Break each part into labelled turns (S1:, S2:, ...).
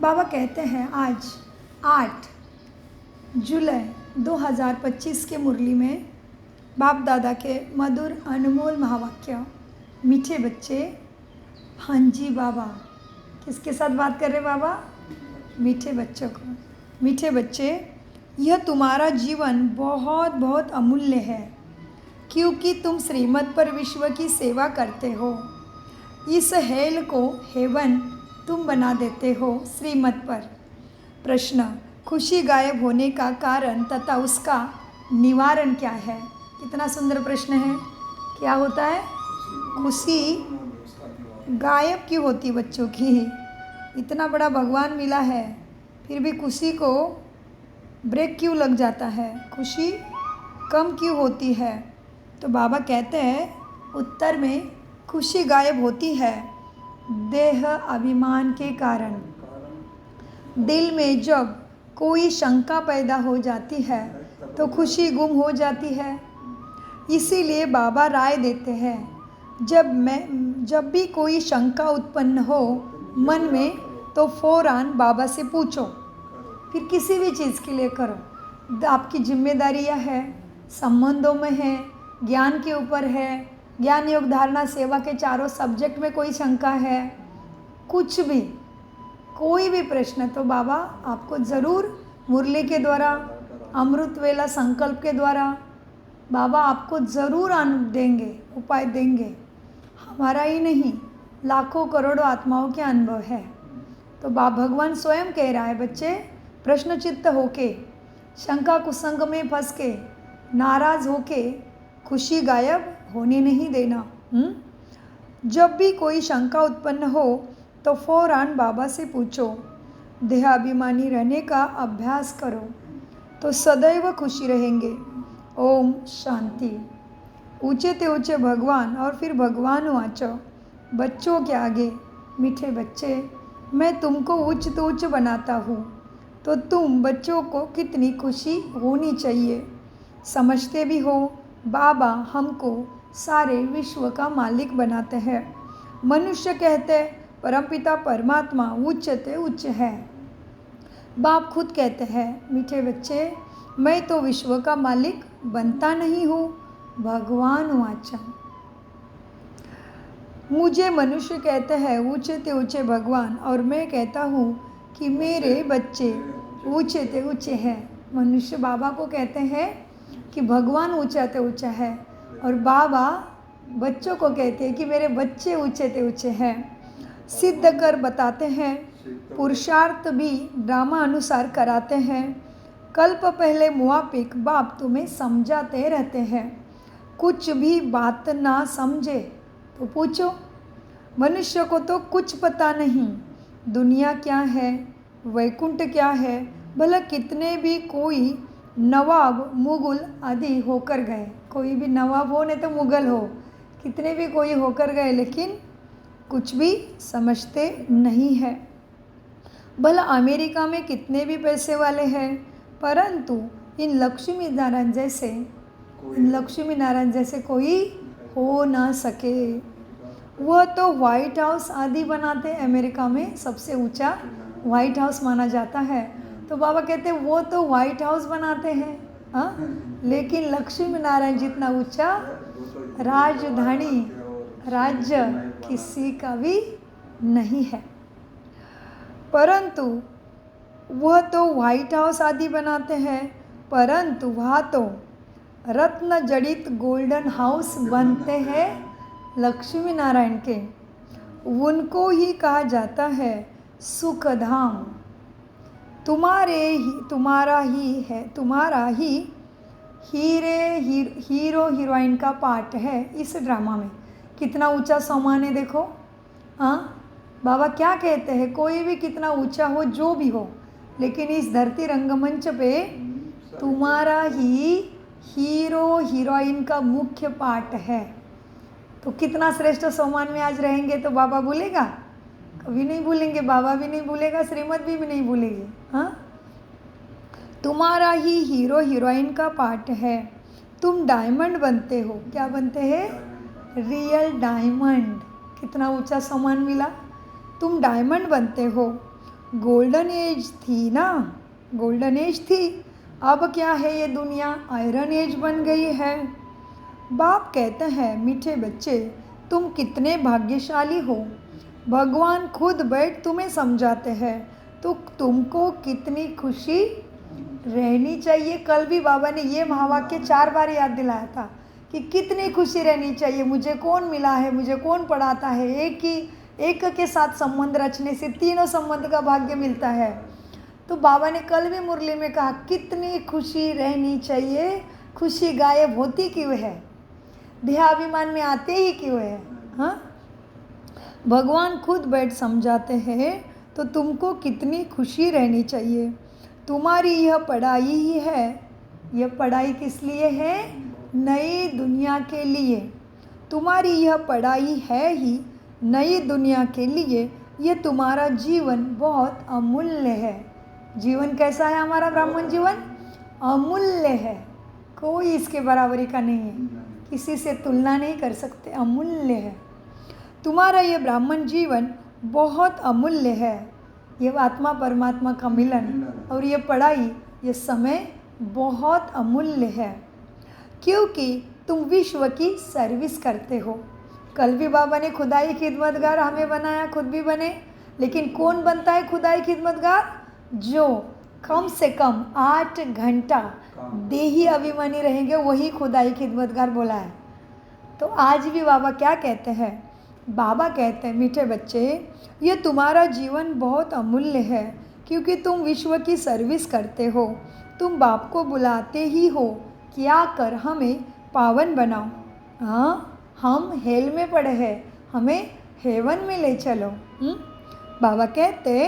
S1: बाबा कहते हैं आज 8 जुलाई 2025 के मुरली में बाप दादा के मधुर अनमोल महावाक्य। मीठे बच्चे, हाँ जी बाबा। किसके साथ बात कर रहे बाबा? मीठे बच्चों को। मीठे बच्चे, यह तुम्हारा जीवन बहुत बहुत अमूल्य है, क्योंकि तुम श्रीमत पर विश्व की सेवा करते हो। इस हेल को हेवन तुम बना देते हो श्रीमत पर। प्रश्न, खुशी गायब होने का कारण तथा उसका निवारण क्या है? कितना सुंदर प्रश्न है। क्या होता है? खुशी गायब क्यों होती बच्चों की? इतना बड़ा भगवान मिला है, फिर भी खुशी को ब्रेक क्यों लग जाता है? खुशी कम क्यों होती है? तो बाबा कहते हैं उत्तर में, खुशी गायब होती है देह अभिमान के कारण। दिल में जब कोई शंका पैदा हो जाती है तो खुशी गुम हो जाती है। इसीलिए बाबा राय देते हैं, जब भी कोई शंका उत्पन्न हो मन में तो फौरन बाबा से पूछो। फिर किसी भी चीज़ के लिए करो। आपकी जिम्मेदारियां है, संबंधों में है, ज्ञान के ऊपर है, ज्ञान योग धारणा सेवा के चारों सब्जेक्ट में कोई शंका है, कुछ भी, कोई भी प्रश्न, तो बाबा आपको ज़रूर मुरली के द्वारा, अमृत वेला संकल्प के द्वारा बाबा आपको ज़रूर देंगे, उपाय देंगे। हमारा ही नहीं, लाखों करोड़ों आत्माओं के अनुभव है। तो भगवान स्वयं कह रहा है, बच्चे प्रश्नचित्त होके, शंका कुसंग में फंस के, नाराज़ होके खुशी गायब होने नहीं देना। जब भी कोई शंका उत्पन्न हो तो फौरन बाबा से पूछो। देहाभिमानी रहने का अभ्यास करो तो सदैव खुशी रहेंगे। ओम शांति। ऊंचे ते ऊंचे भगवान और फिर भगवान वाचो बच्चों के आगे। मीठे बच्चे, मैं तुमको उच्च तो उच्च बनाता हूँ, तो तुम बच्चों को कितनी खुशी होनी चाहिए। समझते भी हो बाबा हमको सारे विश्व का मालिक बनाते हैं। मनुष्य कहते परमपिता परमात्मा उच्च ते उच्च है। बाप खुद कहते हैं, मीठे बच्चे, मैं तो विश्व का मालिक बनता नहीं हूँ। भगवान वाचा। मुझे मनुष्य कहते हैं ऊंचे ते ऊंचे भगवान, और मैं कहता हूँ कि मेरे बच्चे ऊंचे ते ऊंचे हैं। मनुष्य बाबा को कहते हैं कि भगवान ऊंचा ते ऊंचा है, और बाबा बच्चों को कहते हैं कि मेरे बच्चे ऊंचे ते ऊंचे हैं। सिद्ध कर बताते हैं, पुरुषार्थ भी ड्रामा अनुसार कराते हैं। कल्प पहले मुआफिक बाप तुम्हें समझाते रहते हैं। कुछ भी बात ना समझे तो पूछो। मनुष्य को तो कुछ पता नहीं, दुनिया क्या है, वैकुंठ क्या है। भला कितने भी कोई नवाब मुगल आदि होकर गए, कोई भी नवाब हो नहीं तो मुगल हो, कितने भी कोई होकर गए, लेकिन कुछ भी समझते नहीं है। भला अमेरिका में कितने भी पैसे वाले हैं, परंतु इन लक्ष्मी नारायण जैसे कोई हो ना सके। वह तो व्हाइट हाउस आदि बनाते, अमेरिका में सबसे ऊंचा व्हाइट हाउस माना जाता है। तो बाबा कहते हैं वो तो व्हाइट हाउस बनाते हैं, हाँ, लेकिन लक्ष्मी नारायण जितना ऊंचा राजधानी राज्य किसी का भी नहीं है। परंतु वह तो व्हाइट हाउस आदि बनाते हैं, परंतु वहाँ तो रत्न जड़ित गोल्डन हाउस बनते हैं लक्ष्मी नारायण के। उनको ही कहा जाता है सुखधाम। तुम्हारा ही हीरो हीरोइन का पार्ट है इस ड्रामा में। कितना ऊंचा सम्मान है देखो। हाँ, बाबा क्या कहते हैं, कोई भी कितना ऊंचा हो, जो भी हो, लेकिन इस धरती रंगमंच पे तुम्हारा ही हीरो हीरोइन का मुख्य पार्ट है। तो कितना श्रेष्ठ सम्मान में आज रहेंगे, तो बाबा भूलेगा? कभी नहीं भूलेंगे, बाबा भी नहीं भूलेगा, श्रीमत भी नहीं भूलेगी। हाँ, तुम्हारा ही हीरो हीरोइन का पार्ट है। तुम डायमंड बनते हो। क्या बनते हैं? Real diamond. कितना ऊंचा सम्मान मिला। तुम डायमंड बनते हो। गोल्डन एज थी ना, गोल्डन एज थी। अब क्या है, ये दुनिया आयरन एज बन गई है। बाप कहते हैं, मीठे बच्चे तुम कितने भाग्यशाली हो, भगवान खुद बैठ तुम्हें समझाते हैं, तो तुमको कितनी खुशी रहनी चाहिए। कल भी बाबा ने ये महावाक्य 4 बार याद दिलाया था कि कितनी खुशी रहनी चाहिए। मुझे कौन मिला है, मुझे कौन पढ़ाता है। एक के साथ संबंध रचने से तीनों संबंध का भाग्य मिलता है। तो बाबा ने कल भी मुरली में कहा कितनी खुशी रहनी चाहिए। खुशी गायब होती क्यों है, देहाभिमान में आते ही क्यों है। हाँ, भगवान खुद बैठ समझाते हैं, तो तुमको कितनी खुशी रहनी चाहिए। तुम्हारी यह पढ़ाई ही है। यह पढ़ाई किस लिए है, नई दुनिया के लिए। तुम्हारी यह पढ़ाई है ही नई दुनिया के लिए। यह तुम्हारा जीवन बहुत अमूल्य है। जीवन कैसा है हमारा ब्राह्मण जीवन, अमूल्य है। कोई इसके बराबरी का नहीं है, किसी से तुलना नहीं कर सकते, अमूल्य है। तुम्हारा ये ब्राह्मण जीवन बहुत अमूल्य है। ये आत्मा परमात्मा का मिलन और ये पढ़ाई, ये समय बहुत अमूल्य है, क्योंकि तुम विश्व की सर्विस करते हो। कल भी बाबा ने खुदाई खिदमतगार हमें बनाया, खुद भी बने। लेकिन कौन बनता है खुदाई खिदमतगार, जो कम से कम 8 घंटा देही अभिमानी रहेंगे, वही खुदाई खिदमतगार बोला है। तो आज भी बाबा क्या कहते हैं, बाबा कहते हैं, मीठे बच्चे ये तुम्हारा जीवन बहुत अमूल्य है, क्योंकि तुम विश्व की सर्विस करते हो। तुम बाप को बुलाते ही हो कि आकर हमें पावन बनाओ। हाँ, हम हेल में पड़े हैं, हमें हेवन में ले चलो। बाबा कहते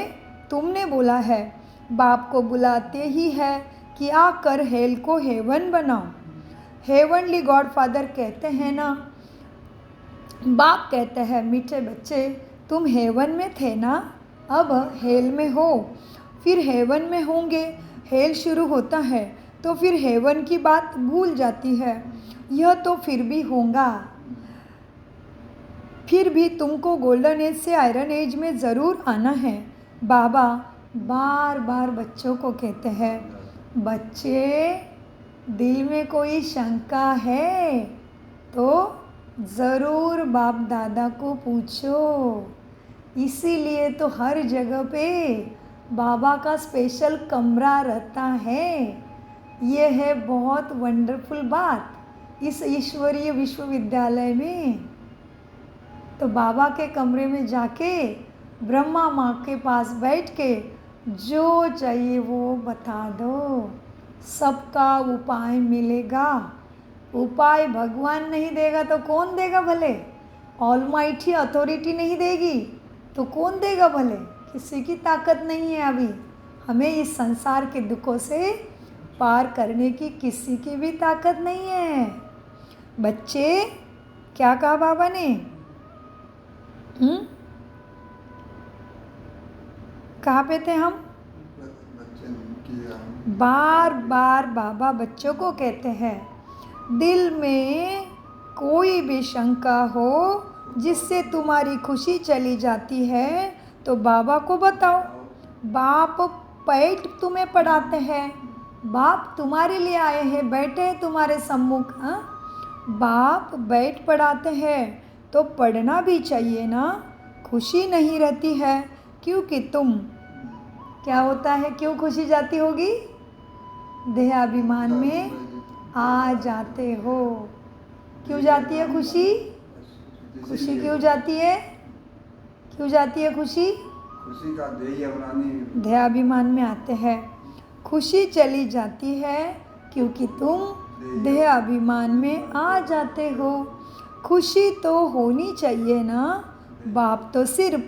S1: तुमने बोला है, बाप को बुलाते ही है कि आकर हेल को हेवन बनाओ। हेवनली गॉड फादर कहते हैं ना। बाप कहते हैं, मीठे बच्चे तुम हेवन में थे ना, अब हेल में हो, फिर हेवन में होंगे। हेल शुरू होता है तो फिर हेवन की बात भूल जाती है। यह तो फिर भी होगा। फिर भी तुमको गोल्डन एज से आयरन एज में ज़रूर आना है। बाबा बार बार बच्चों को कहते हैं, बच्चे दिल में कोई शंका है तो ज़रूर बाप दादा को पूछो। इसीलिए तो हर जगह पे बाबा का स्पेशल कमरा रहता है। ये है बहुत वंडरफुल बात इस ईश्वरीय विश्वविद्यालय में। तो बाबा के कमरे में जाके ब्रह्मा माँ के पास बैठ के जो चाहिए वो बता दो, सबका उपाय मिलेगा। उपाय भगवान नहीं देगा तो कौन देगा भले, ऑलमाइटी अथॉरिटी नहीं देगी तो कौन देगा भले। किसी की ताकत नहीं है अभी हमें इस संसार के दुखों से पार करने की, किसी की भी ताकत नहीं है। बच्चे क्या कहा बाबा ने, कहाँ पे थे हम, बार बार बाबा बच्चों को कहते हैं, दिल में कोई भी शंका हो जिससे तुम्हारी खुशी चली जाती है तो बाबा को बताओ। बाप पेट तुम्हें पढ़ाते हैं, बाप तुम्हारे लिए आए हैं, बैठे हैं तुम्हारे सम्मुख। बाप बैठ पढ़ाते हैं तो पढ़ना भी चाहिए ना। खुशी नहीं रहती है क्योंकि तुम, क्या होता है, क्यों खुशी जाती होगी, देहाभिमान में आ जाते हो। क्यों जाती है खुशी, खुशी क्यों जाती है, क्यों जाती है खुशी,
S2: खुशी का
S1: देहाभिमान में आते हैं। खुशी चली जाती है क्योंकि तुम देहाभिमान में आ जाते हो। खुशी तो होनी चाहिए ना। बाप तो सिर्फ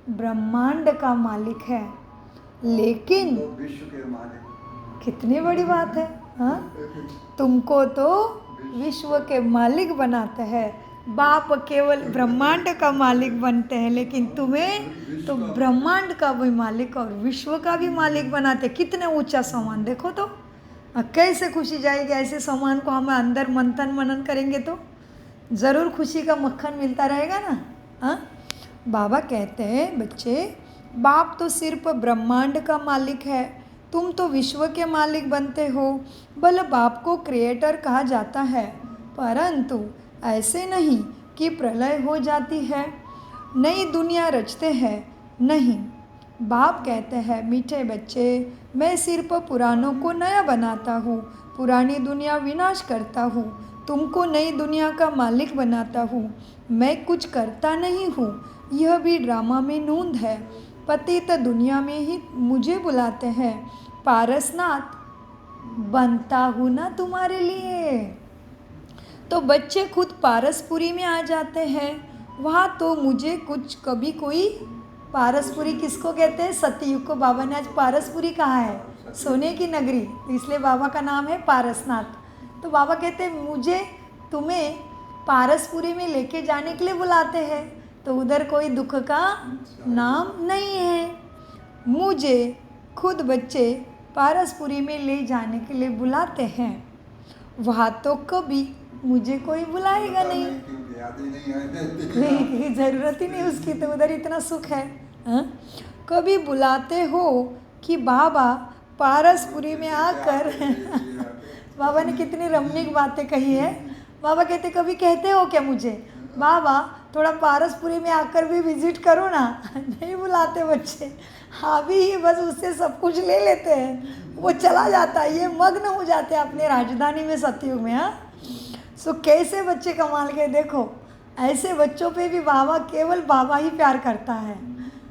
S1: ब्रह्मांड का मालिक है, लेकिन
S2: तो विश्व के मालिक,
S1: कितनी बड़ी बात है। हाँ, तुमको तो विश्व के मालिक बनाते हैं। बाप केवल ब्रह्मांड का मालिक बनते हैं, लेकिन तुम्हें तो ब्रह्मांड का भी मालिक और विश्व का भी मालिक बनाते। कितने ऊंचा सम्मान देखो तो, कैसे खुशी जाएगी। ऐसे सम्मान को हम अंदर मंथन मनन करेंगे तो ज़रूर खुशी का मक्खन मिलता रहेगा ना। हाँ, बाबा कहते हैं, बच्चे बाप तो सिर्फ ब्रह्मांड का मालिक है, तुम तो विश्व के मालिक बनते हो। भले बाप को क्रिएटर कहा जाता है, परंतु ऐसे नहीं कि प्रलय हो जाती है, नई दुनिया रचते हैं। नहीं, बाप कहते हैं, मीठे बच्चे, मैं सिर्फ पुरानों को नया बनाता हूँ, पुरानी दुनिया विनाश करता हूँ, तुमको नई दुनिया का मालिक बनाता हूँ। मैं कुछ करता नहीं हूँ, यह भी ड्रामा में नूंद है। पतित दुनिया में ही मुझे बुलाते हैं, पारसनाथ बनता हूँ ना तुम्हारे लिए। तो बच्चे खुद पारसपुरी में आ जाते हैं। वहाँ तो मुझे कुछ कभी कोई, पारसपुरी किसको कहते हैं? सतयुग को बाबा ने आज पारसपुरी कहा है, सोने की नगरी, इसलिए बाबा का नाम है पारसनाथ। तो बाबा कहते हैं मुझे तुम्हें पारसपुरी में लेके जाने के लिए बुलाते हैं, तो उधर कोई दुख का नाम नहीं है। मुझे खुद बच्चे पारसपुरी में ले जाने के लिए बुलाते हैं, वहाँ तो कभी मुझे कोई बुलाएगा नहीं, ज़रूरत ही नहीं उसकी, तो उधर इतना सुख है। हाँ? कभी बुलाते हो कि बाबा पारसपुरी में आकर बाबा ने कितनी रमणीक बातें कही है। बाबा कहते कभी कहते हो क्या मुझे, बाबा थोड़ा पारसपुरी में आकर भी विजिट करो ना? नहीं बुलाते बच्चे, अभी ही बस उससे सब कुछ ले लेते हैं, वो चला जाता है, ये मग्न हो जाते हैं अपने राजधानी में, सतयुग में। हाँ, सो कैसे बच्चे कमाल के, देखो ऐसे बच्चों पे भी बाबा, केवल बाबा ही प्यार करता है,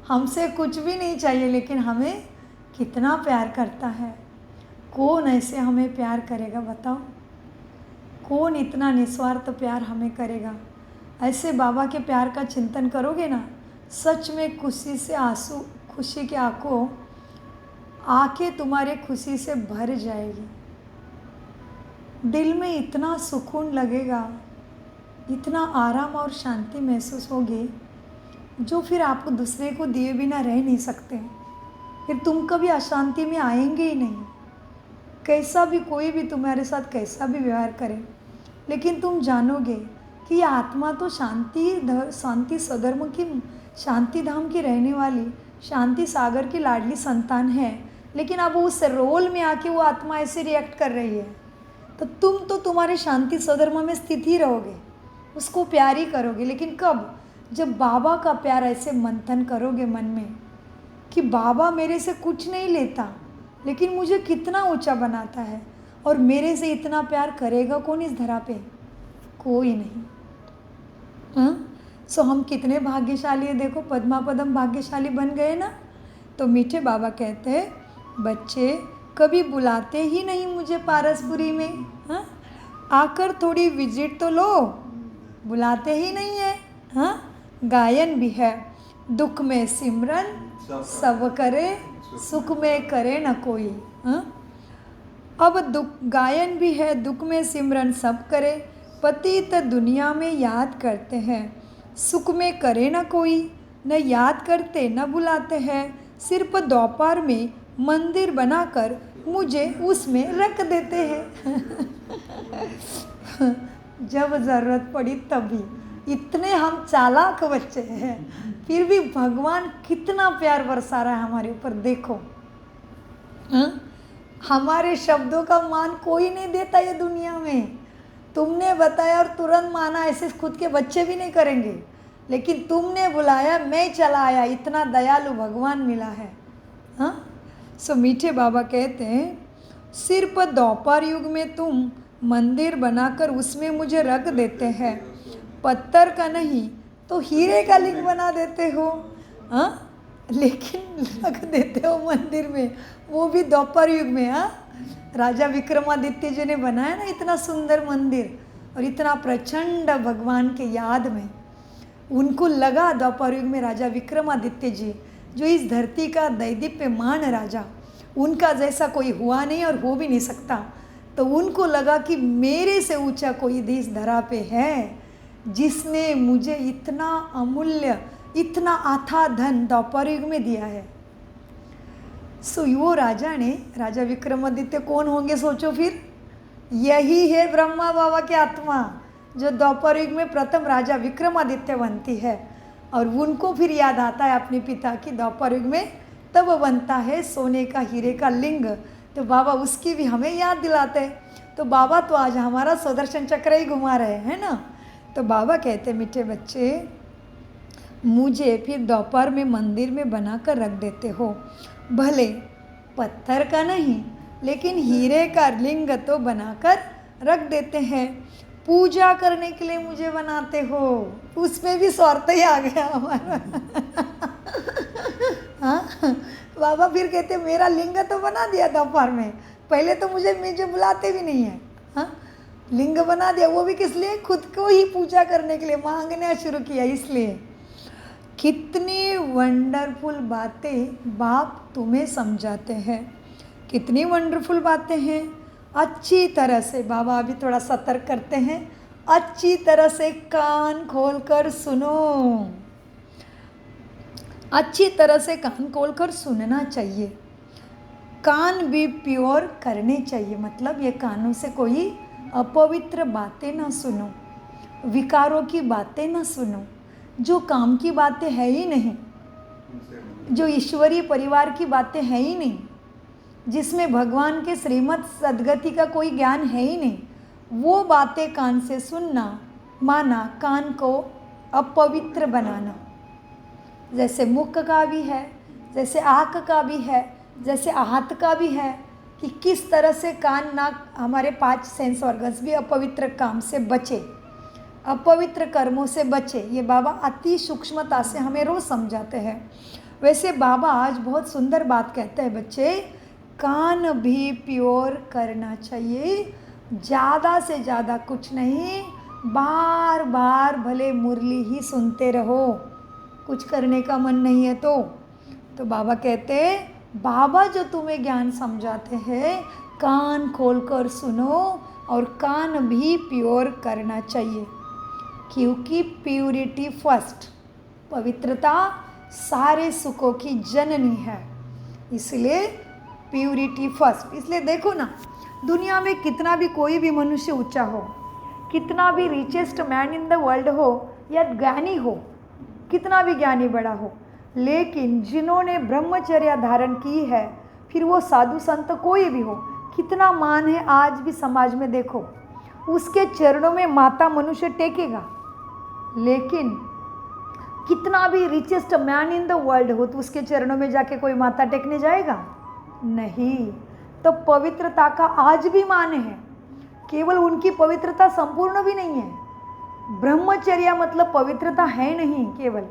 S1: हमसे कुछ भी नहीं चाहिए, लेकिन हमें कितना प्यार करता है। कौन ऐसे हमें प्यार करेगा बताओ? कौन इतना निस्वार्थ प्यार हमें करेगा? ऐसे बाबा के प्यार का चिंतन करोगे ना, सच में खुशी से आंसू, खुशी की आंखें तुम्हारे खुशी से भर जाएगी, दिल में इतना सुकून लगेगा, इतना आराम और शांति महसूस होगी, जो फिर आपको दूसरे को दिए बिना रह नहीं सकते। फिर तुम कभी अशांति में आएंगे ही नहीं, कैसा भी कोई भी तुम्हारे साथ कैसा भी व्यवहार करे, लेकिन तुम जानोगे कि यह आत्मा तो शांति सधर्म की, शांति धाम की रहने वाली, शांति सागर की लाडली संतान है। लेकिन अब उस रोल में आके वो आत्मा ऐसे रिएक्ट कर रही है, तो तुम तो तुम्हारे शांति सधर्म में स्थित ही रहोगे, उसको प्यार ही करोगे। लेकिन कब? जब बाबा का प्यार ऐसे मंथन करोगे मन में कि बाबा मेरे से कुछ नहीं लेता, लेकिन मुझे कितना ऊंचा बनाता है, और मेरे से इतना प्यार करेगा कौन इस धरा पे? कोई नहीं। हाँ, सो हम कितने भाग्यशाली है, देखो पद्मा पदम भाग्यशाली बन गए ना। तो मीठे बाबा कहते हैं, बच्चे कभी बुलाते ही नहीं मुझे पारसपुरी में। हाँ, आकर थोड़ी विजिट तो लो, बुलाते ही नहीं है। हाँ, गायन भी है, दुख में सिमरन सब करे, सुख में करे न कोई। हाँ, अब गायन भी है, दुख में सिमरन सब करे, पतित दुनिया में याद करते हैं, सुख में करे न कोई, न याद करते न बुलाते हैं, सिर्फ दोपहर में मंदिर बनाकर मुझे उसमें रख देते हैं। जब ज़रूरत पड़ी तभी। इतने हम चालाक बच्चे हैं, फिर भी भगवान कितना प्यार बरसा रहा है हमारे ऊपर, देखो। हाँ? हमारे शब्दों का मान कोई नहीं देता ये दुनिया में। तुमने बताया और तुरंत माना, ऐसे खुद के बच्चे भी नहीं करेंगे, लेकिन तुमने बुलाया, मैं चला आया, इतना दयालु भगवान मिला है। हाँ, सो मीठे बाबा कहते हैं, सिर्फ द्वापर युग में तुम मंदिर बनाकर उसमें मुझे रख देते हैं, पत्थर का नहीं तो हीरे का लिंग बना देते हो। हाँ, लेकिन रख देते हो मंदिर में, वो भी द्वापर युग में। हाँ, राजा विक्रमादित्य जी ने बनाया ना इतना सुंदर मंदिर, और इतना प्रचंड भगवान के याद में। उनको लगा द्वापर युग में राजा विक्रमादित्य जी, जो इस धरती का दैदीप्यमान राजा, उनका जैसा कोई हुआ नहीं और हो भी नहीं सकता। तो उनको लगा कि मेरे से ऊंचा कोई देश धरा पे है, जिसने मुझे इतना अमूल्य, इतना आथा धन द्वापर युग में दिया है। सो वो राजा ने, राजा विक्रमादित्य कौन होंगे सोचो फिर? यही है ब्रह्मा बाबा की आत्मा, जो द्वापर युग में प्रथम राजा विक्रमादित्य बनती है। और उनको फिर याद आता है अपने पिता की द्वापर युग में तब बनता है सोने का हीरे का लिंग। तो बाबा उसकी भी हमें याद दिलाते हैं। तो बाबा तो आज हमारा सुदर्शन चक्र ही घुमा रहे हैं ना। तो बाबा कहते मीठे बच्चे, मुझे फिर दोपहर में मंदिर में बनाकर रख देते हो, भले पत्थर का नहीं लेकिन हीरे का लिंग तो बनाकर रख देते हैं, पूजा करने के लिए मुझे बनाते हो। उसमें भी स्वार्थ ही आ गया हमारा। हाँ, बाबा फिर कहते मेरा लिंग तो बना दिया दोपहर में, पहले तो मुझे बुलाते भी नहीं है। हाँ, लिंग बना दिया, वो भी किस लिए? खुद को ही पूजा करने के लिए मांगना शुरू किया। इसलिए कितनी वंडरफुल बातें बाप तुम्हें समझाते हैं, कितनी वंडरफुल बातें हैं। अच्छी तरह से बाबा अभी थोड़ा सतर्क करते हैं, अच्छी तरह से कान खोलकर सुनो, अच्छी तरह से कान खोलकर सुनना चाहिए। कान भी प्योर करने चाहिए, मतलब ये कानों से कोई अपवित्र बातें ना सुनो, विकारों की बातें ना सुनो, जो काम की बातें है ही नहीं, जो ईश्वरीय परिवार की बातें है ही नहीं, जिसमें भगवान के श्रीमत सद्गति का कोई ज्ञान है ही नहीं, वो बातें कान से सुनना माना कान को अपवित्र बनाना। जैसे मुख का भी है, जैसे आँख का भी है, जैसे हाथ का भी है, कि किस तरह से कान नाक हमारे 5 सेंस ऑर्गन्स भी अपवित्र काम से बचे, अपवित्र कर्मों से बचे। ये बाबा अति सूक्ष्मता से हमें रोज़ समझाते हैं। वैसे बाबा आज बहुत सुंदर बात कहते हैं, बच्चे कान भी प्योर करना चाहिए, ज़्यादा से ज़्यादा कुछ नहीं, बार बार भले मुरली ही सुनते रहो, कुछ करने का मन नहीं है तो बाबा कहते बाबा जो तुम्हें ज्ञान समझाते हैं कान खोलकर सुनो, और कान भी प्योर करना चाहिए, क्योंकि प्यूरिटी फर्स्ट, पवित्रता सारे सुखों की जननी है, इसलिए प्यूरिटी फर्स्ट। इसलिए देखो ना, दुनिया में कितना भी कोई भी मनुष्य ऊंचा हो, कितना भी richest man in the world हो या ज्ञानी हो, कितना भी ज्ञानी बड़ा हो, लेकिन जिन्होंने ब्रह्मचर्य धारण की है, फिर वो साधु संत कोई भी हो, कितना मान है आज भी समाज में। देखो उसके चरणों में माता मनुष्य टेकेगा, लेकिन कितना भी richest man in the world हो तो उसके चरणों में जाके कोई माथा टेकने जाएगा? नहीं। तो पवित्रता का आज भी मान है, केवल उनकी पवित्रता संपूर्ण भी नहीं है। ब्रह्मचर्य मतलब पवित्रता है नहीं, केवल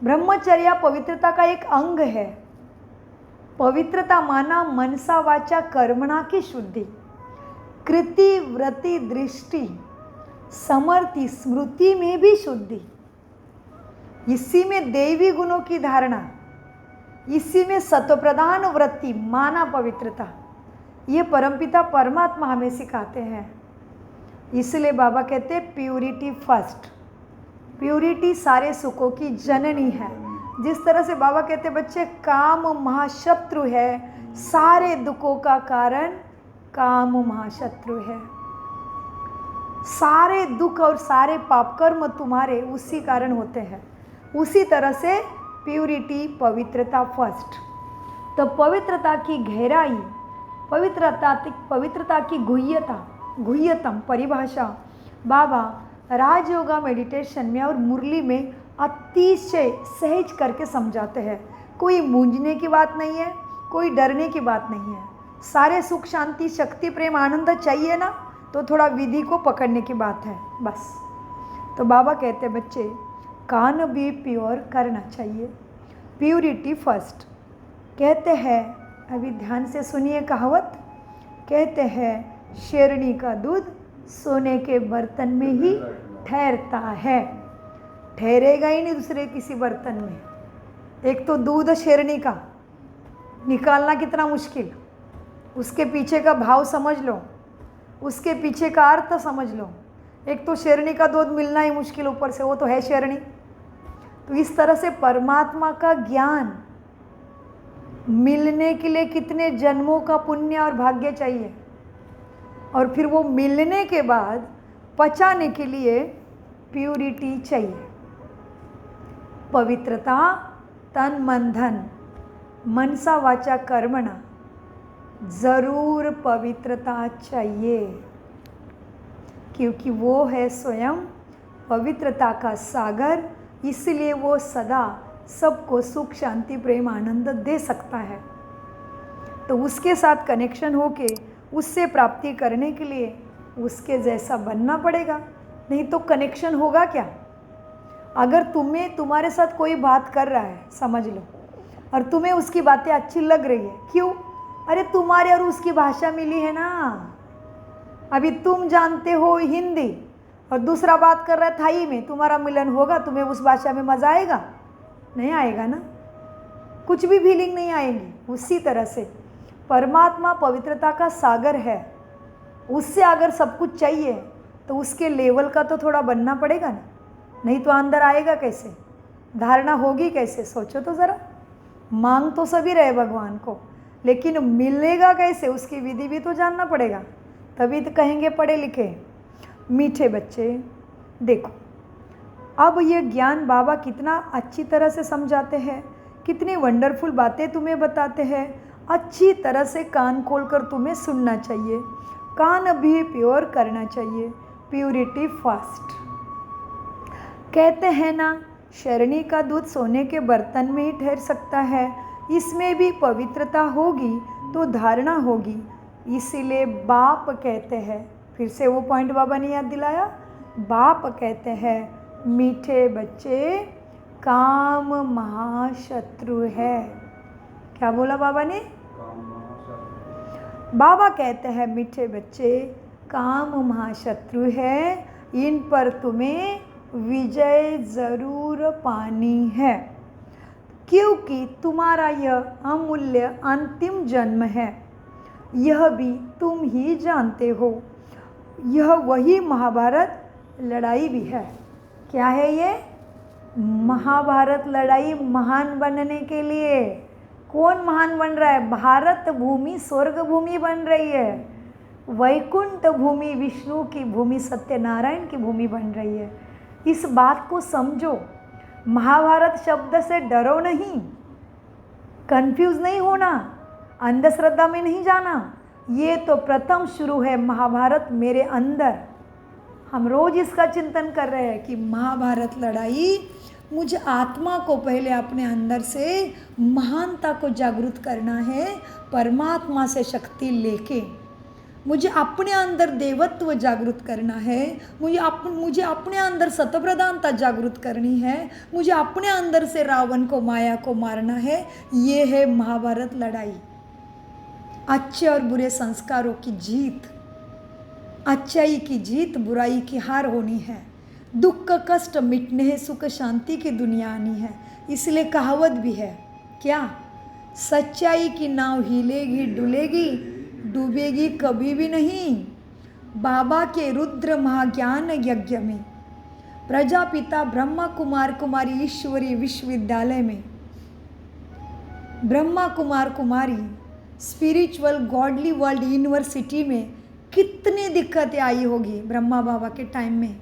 S1: ब्रह्मचर्य पवित्रता का एक अंग है। पवित्रता माना मनसा वाचा कर्मणा की शुद्धि, कृति व्रति दृष्टि समर्ति स्मृति में भी शुद्धि, इसी में दैवी गुणों की धारणा, इसी में सत्वप्रधान वृत्ति माना पवित्रता। ये परमपिता परमात्मा हमें सिखाते हैं। इसलिए बाबा कहते हैं प्यूरिटी फर्स्ट, प्यूरिटी सारे सुखों की जननी है। जिस तरह से बाबा कहते बच्चे काम महाशत्रु है, सारे दुखों का कारण काम महाशत्रु है, सारे दुख और सारे पाप कर्म तुम्हारे उसी कारण होते हैं। उसी तरह से प्यूरिटी पवित्रता फर्स्ट। तो पवित्रता की गहराई, पवित्रता की गुह्यतम परिभाषा बाबा राजयोगा मेडिटेशन में और मुरली में अतिशय सहज करके समझाते हैं। कोई मूंझने की बात नहीं है, कोई डरने की बात नहीं है। सारे सुख शांति शक्ति प्रेम आनंद चाहिए ना, तो थोड़ा विधि को पकड़ने की बात है बस। तो बाबा कहते बच्चे कान भी प्योर करना चाहिए, प्यूरिटी फर्स्ट। कहते हैं, अभी ध्यान से सुनिए कहावत, कहते हैं शेरनी का दूध सोने के बर्तन में ही ठहरता है, ठहरेगा ही नहीं दूसरे किसी बर्तन में। एक तो दूध शेरनी का निकालना कितना मुश्किल, उसके पीछे का भाव समझ लो, उसके पीछे का अर्थ समझ लो। एक तो शेरनी का दूध मिलना ही मुश्किल, ऊपर से वो तो है शेरनी। तो इस तरह से परमात्मा का ज्ञान मिलने के लिए कितने जन्मों का पुण्य और भाग्य चाहिए, और फिर वो मिलने के बाद पचाने के लिए प्यूरिटी चाहिए। पवित्रता तन मन धन मनसा वाचा कर्मणा ज़रूर पवित्रता चाहिए, क्योंकि वो है स्वयं पवित्रता का सागर, इसलिए वो सदा सबको सुख शांति प्रेम आनंद दे सकता है। तो उसके साथ कनेक्शन होके उससे प्राप्ति करने के लिए उसके जैसा बनना पड़ेगा, नहीं तो कनेक्शन होगा क्या। अगर तुम्हारे साथ कोई बात कर रहा है, समझ लो, और तुम्हें उसकी बातें अच्छी लग रही है, क्यों? अरे तुम्हारे और उसकी भाषा मिली है ना। अभी तुम जानते हो हिंदी और दूसरा बात कर रहा है थाई में, तुम्हारा मिलन होगा, तुम्हें उस भाषा में मज़ा आएगा? नहीं आएगा ना, कुछ भी फीलिंग नहीं आएगी। उसी तरह से परमात्मा पवित्रता का सागर है, उससे अगर सब कुछ चाहिए तो उसके लेवल का तो थोड़ा बनना पड़ेगा ना, नहीं तो अंदर आएगा कैसे, धारणा होगी कैसे? सोचो तो ज़रा। मांग तो सभी रहे भगवान को, लेकिन मिलेगा कैसे, उसकी विधि भी तो जानना पड़ेगा, तभी तो कहेंगे पढ़े लिखे। मीठे बच्चे, देखो अब ये ज्ञान बाबा कितना अच्छी तरह से समझाते हैं, कितनी वंडरफुल बातें तुम्हें बताते हैं। अच्छी तरह से कान खोलकर तुम्हें सुनना चाहिए, कान भी प्योर करना चाहिए, प्योरिटी फास्ट। कहते हैं ना, शरणी का दूध सोने के बर्तन में ही ठहर सकता है, इसमें भी पवित्रता होगी तो धारणा होगी। इसीलिए बाप कहते हैं, फिर से वो पॉइंट बाबा ने याद दिलाया, बाप कहते हैं मीठे बच्चे काम महाशत्रु है। क्या बोला बाबा ने? बाबा कहते हैं मीठे बच्चे काम महाशत्रु है, इन पर तुम्हें विजय ज़रूर पानी है, क्योंकि तुम्हारा यह अमूल्य अंतिम जन्म है, यह भी तुम ही जानते हो। यह वही महाभारत लड़ाई भी है। क्या है ये? महाभारत लड़ाई महान बनने के लिए। कौन महान बन रहा है? भारत भूमि स्वर्ग भूमि बन रही है, वैकुंठ भूमि विष्णु की भूमि सत्यनारायण की भूमि बन रही है। इस बात को समझो। महाभारत शब्द से डरो नहीं, कंफ्यूज नहीं होना, अंधश्रद्धा में नहीं जाना। ये तो प्रथम शुरू है महाभारत मेरे अंदर। हम रोज इसका चिंतन कर रहे हैं कि महाभारत लड़ाई मुझे आत्मा को पहले अपने अंदर से महानता को जागृत करना है, परमात्मा से शक्ति लेके मुझे अपने अंदर देवत्व जागृत करना है, मुझे अपने अंदर सतप्रधानता जागृत करनी है, मुझे अपने अंदर से रावण को माया को मारना है। ये है महाभारत लड़ाई। अच्छे और बुरे संस्कारों की जीत, अच्छाई की जीत, बुराई की हार होनी है। दुख कष्ट मिटने हैं, सुख शांति की दुनिया आनी है। इसलिए कहावत भी है, क्या? सच्चाई की नाव हिलेगी डुलेगी, डूबेगी कभी भी नहीं। बाबा के रुद्र महाज्ञान यज्ञ में प्रजापिता ब्रह्मा कुमार कुमारी ईश्वरी विश्वविद्यालय में ब्रह्मा कुमार कुमारी स्पिरिचुअल गॉडली वर्ल्ड यूनिवर्सिटी में कितनी दिक्कतें आई होगी ब्रह्मा बाबा के टाइम में,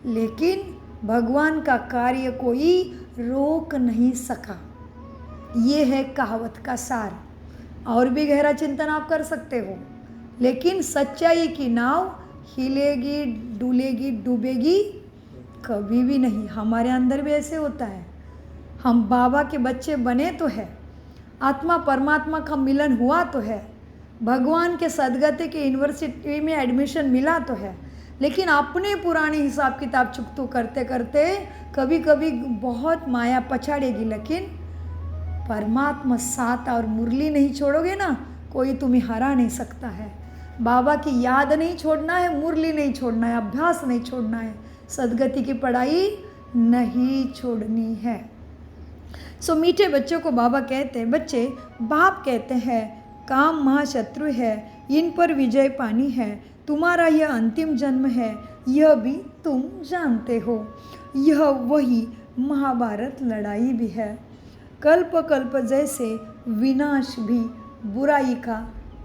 S1: लेकिन भगवान का कार्य कोई रोक नहीं सका। ये है कहावत का सार। और भी गहरा चिंतन आप कर सकते हो, लेकिन सच्चाई की नाव हिलेगी डुलेगी डूबेगी कभी भी नहीं। हमारे अंदर भी ऐसे होता है। हम बाबा के बच्चे बने तो है, आत्मा परमात्मा का मिलन हुआ तो है, भगवान के सदगते के यूनिवर्सिटी में एडमिशन मिला तो है, लेकिन अपने पुराने हिसाब किताब चुकतू करते करते कभी कभी बहुत माया पछाड़ेगी। लेकिन परमात्मा साथ और मुरली नहीं छोड़ोगे ना, कोई तुम्हें हरा नहीं सकता है। बाबा की याद नहीं छोड़ना है, मुरली नहीं छोड़ना है, अभ्यास नहीं छोड़ना है, सदगति की पढ़ाई नहीं छोड़नी है। सो मीठे बच्चों को बाबा कहते हैं, बच्चे बाप कहते हैं काम महाशत्रु है, इन पर विजय पानी है, तुम्हारा यह अंतिम जन्म है, यह भी तुम जानते हो। यह वही महाभारत लड़ाई भी है। कल्प कल्प जैसे विनाश भी बुराई का,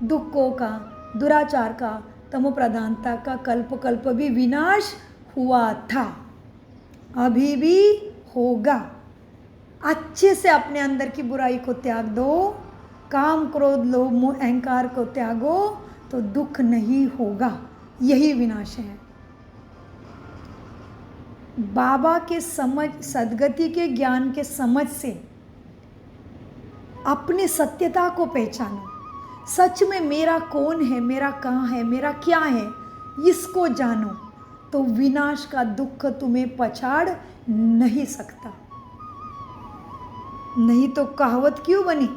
S1: दुखों का, दुराचार का, तमोप्रधानता का कल्प कल्प भी विनाश हुआ था, अभी भी होगा। अच्छे से अपने अंदर की बुराई को त्याग दो, काम क्रोध लोभ मोह अहंकार को त्यागो तो दुख नहीं होगा। यही विनाश है। बाबा के समझ, सद्गति के ज्ञान के समझ से अपनी सत्यता को पहचानो। सच में मेरा कौन है, मेरा कहाँ है, मेरा क्या है, इसको जानो तो विनाश का दुख तुम्हें पछाड़ नहीं सकता। नहीं तो कहावत क्यों बनी,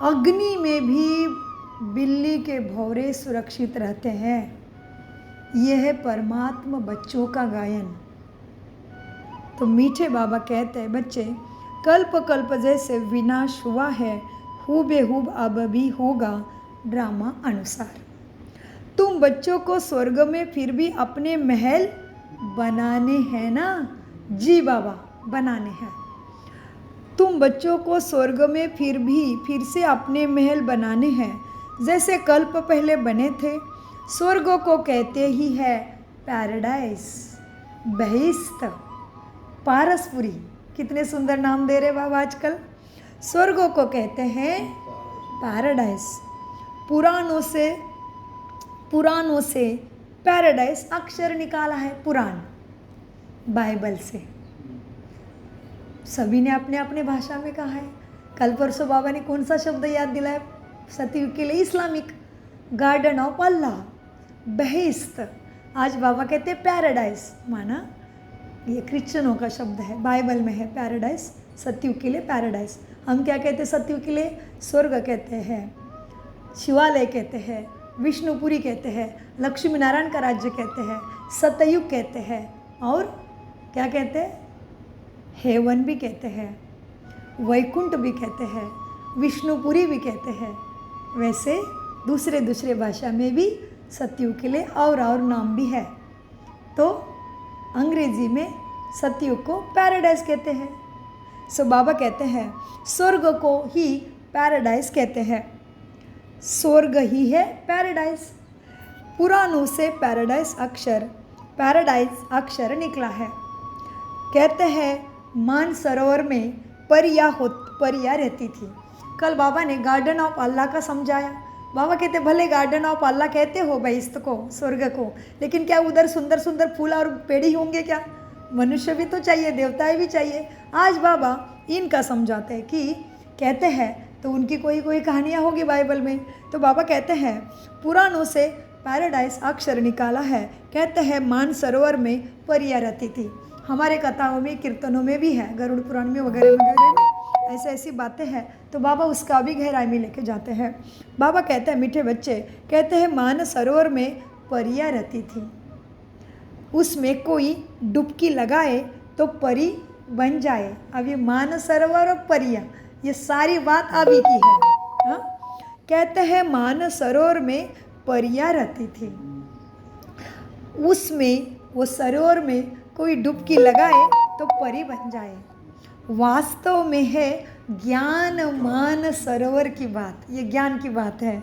S1: अग्नि में भी बिल्ली के भौरे सुरक्षित रहते हैं। यह है परमात्मा बच्चों का गायन। तो मीठे बाबा कहते हैं, बच्चे कल्प कल्प जैसे विनाश हुआ है, हूबेहूब अब भी होगा ड्रामा अनुसार। तुम बच्चों को स्वर्ग में फिर भी अपने महल बनाने हैं ना? जी बाबा, बनाने हैं। तुम बच्चों को स्वर्ग में फिर से अपने महल बनाने हैं, जैसे कल्प पहले बने थे। स्वर्ग को कहते ही है पैराडाइज, बहिश्त, पारसपुरी। कितने सुंदर नाम दे रहे बाबा आजकल। स्वर्ग को कहते हैं पैराडाइज। पुराणों से पैराडाइज अक्षर निकाला है पुराण, बाइबल से। सभी ने अपने अपने भाषा में कहा है। कल परसों बाबा ने कौन सा शब्द याद दिलाया सतयुग के लिए? इस्लामिक, गार्डन ऑफ अल्लाह, बहिश्त। आज बाबा कहते हैं पैराडाइज, माना ये क्रिश्चियनों का शब्द है, बाइबल में है पैराडाइज, सतयुग के लिए पैराडाइज। हम क्या कहते हैं सतयुग के लिए? स्वर्ग कहते हैं, शिवालय कहते हैं, विष्णुपुरी कहते हैं, लक्ष्मी नारायण का राज्य कहते हैं, सतयुग कहते हैं, और क्या कहते हैं? हेवन भी कहते हैं, वैकुंठ भी कहते हैं, विष्णुपुरी भी कहते हैं। वैसे दूसरे भाषा में भी सतयुग के लिए और नाम भी है। तो अंग्रेजी में सतयुग को पैराडाइज कहते हैं। सो बाबा कहते हैं स्वर्ग को ही पैराडाइज कहते हैं। स्वर्ग ही है पैराडाइज। पुराणों से पैराडाइज अक्षर निकला है। कहते हैं मानसरोवर में परियां रहती थी। कल बाबा ने गार्डन ऑफ अल्लाह का समझाया। बाबा कहते भले गार्डन ऑफ अल्लाह कहते हो बहिश्त को, स्वर्ग को, लेकिन क्या उधर सुंदर सुंदर फूल और पेड़ ही होंगे क्या? मनुष्य भी तो चाहिए, देवताएं भी चाहिए। आज बाबा इनका समझाते हैं कि कहते हैं तो उनकी कोई कहानियाँ होगी बाइबल में। तो बाबा कहते हैं पुराणों से पैराडाइज अक्षर निकाला है। कहते हैं मानसरोवर में परियां रहती थी। हमारे कथाओं में, कीर्तनों में भी है, गरुड़ पुराण में वगैरह में ऐसी बातें हैं। तो बाबा उसका भी गहराई में लेके जाते हैं। बाबा कहते हैं मीठे बच्चे, कहते हैं मानसरोवर में परियां रहती थी, उसमें कोई डुबकी लगाए तो परी बन जाए। अब ये मानसरोवर और परियां, ये सारी बात अभी की है। हाँ? कहते हैं मानसरोवर में परियां रहती थी, उसमें वो सरोवर में कोई डुबकी लगाए तो परी बन जाए। वास्तव में है ज्ञान मान सरोवर की बात, ये ज्ञान की बात है।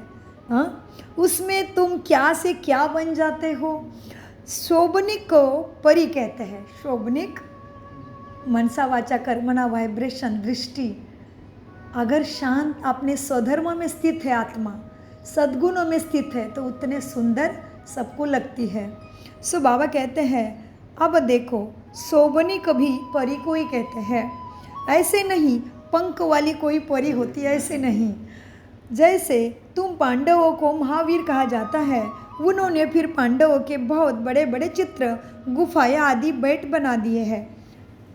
S1: हाँ, उसमें तुम क्या से क्या बन जाते हो। शोभनिक को परी कहते हैं। शोभनिक मनसा वाचा कर्मणा वाइब्रेशन दृष्टि। अगर शांत अपने स्वधर्म में स्थित है, आत्मा सद्गुणों में स्थित है, तो उतने सुंदर सबको लगती है। सो बाबा कहते हैं अब देखो शोभनिक भी परी को ही कहते हैं। ऐसे नहीं पंख वाली कोई परी होती है, ऐसे नहीं। जैसे तुम पांडवों को महावीर कहा जाता है, उन्होंने फिर पांडवों के बहुत बड़े बड़े चित्र, गुफाएं आदि बेट बना दिए हैं।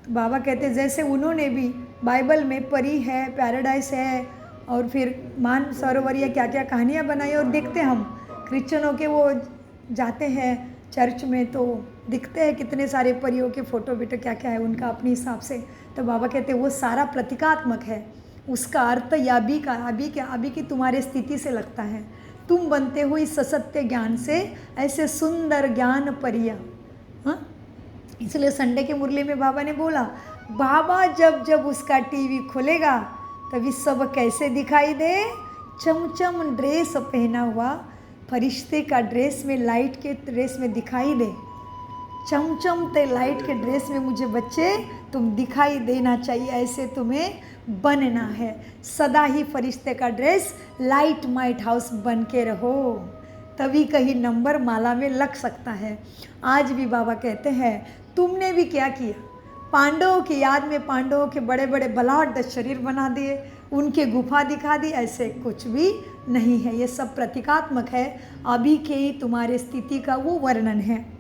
S1: तो बाबा कहते जैसे उन्होंने भी बाइबल में परी है, पैराडाइस है, और फिर मान सरोवर या क्या क्या कहानियाँ बनाई। और देखते हम क्रिश्चियनों के वो जाते हैं चर्च में तो दिखते हैं कितने सारे परियों के फ़ोटो बेटो क्या क्या है उनका अपने हिसाब से। तो बाबा कहते हैं वो सारा प्रतीकात्मक है, उसका अर्थ अभी की तुम्हारे स्थिति से लगता है। तुम बनते हो इस सत्य ज्ञान से ऐसे सुंदर ज्ञान परियां। हाँ, इसलिए संडे के मुरली में बाबा ने बोला, बाबा जब उसका टीवी खोलेगा तभी सब कैसे दिखाई दे, चमचम ड्रेस पहना हुआ फरिश्ते का ड्रेस में, लाइट के ड्रेस में दिखाई दे। चमचमते लाइट के ड्रेस में मुझे बच्चे तुम दिखाई देना चाहिए, ऐसे तुम्हें बनना है। सदा ही फरिश्ते का ड्रेस लाइट माइट हाउस बन के रहो, तभी कहीं नंबर माला में लग सकता है। आज भी बाबा कहते हैं तुमने भी क्या किया, पांडवों की याद में पांडवों के बड़े बड़े बलाढ्य शरीर बना दिए, उनके गुफा दिखा दी, ऐसे कुछ भी नहीं है। ये सब प्रतीकात्मक है, अभी के ही तुम्हारे स्थिति का वो वर्णन है।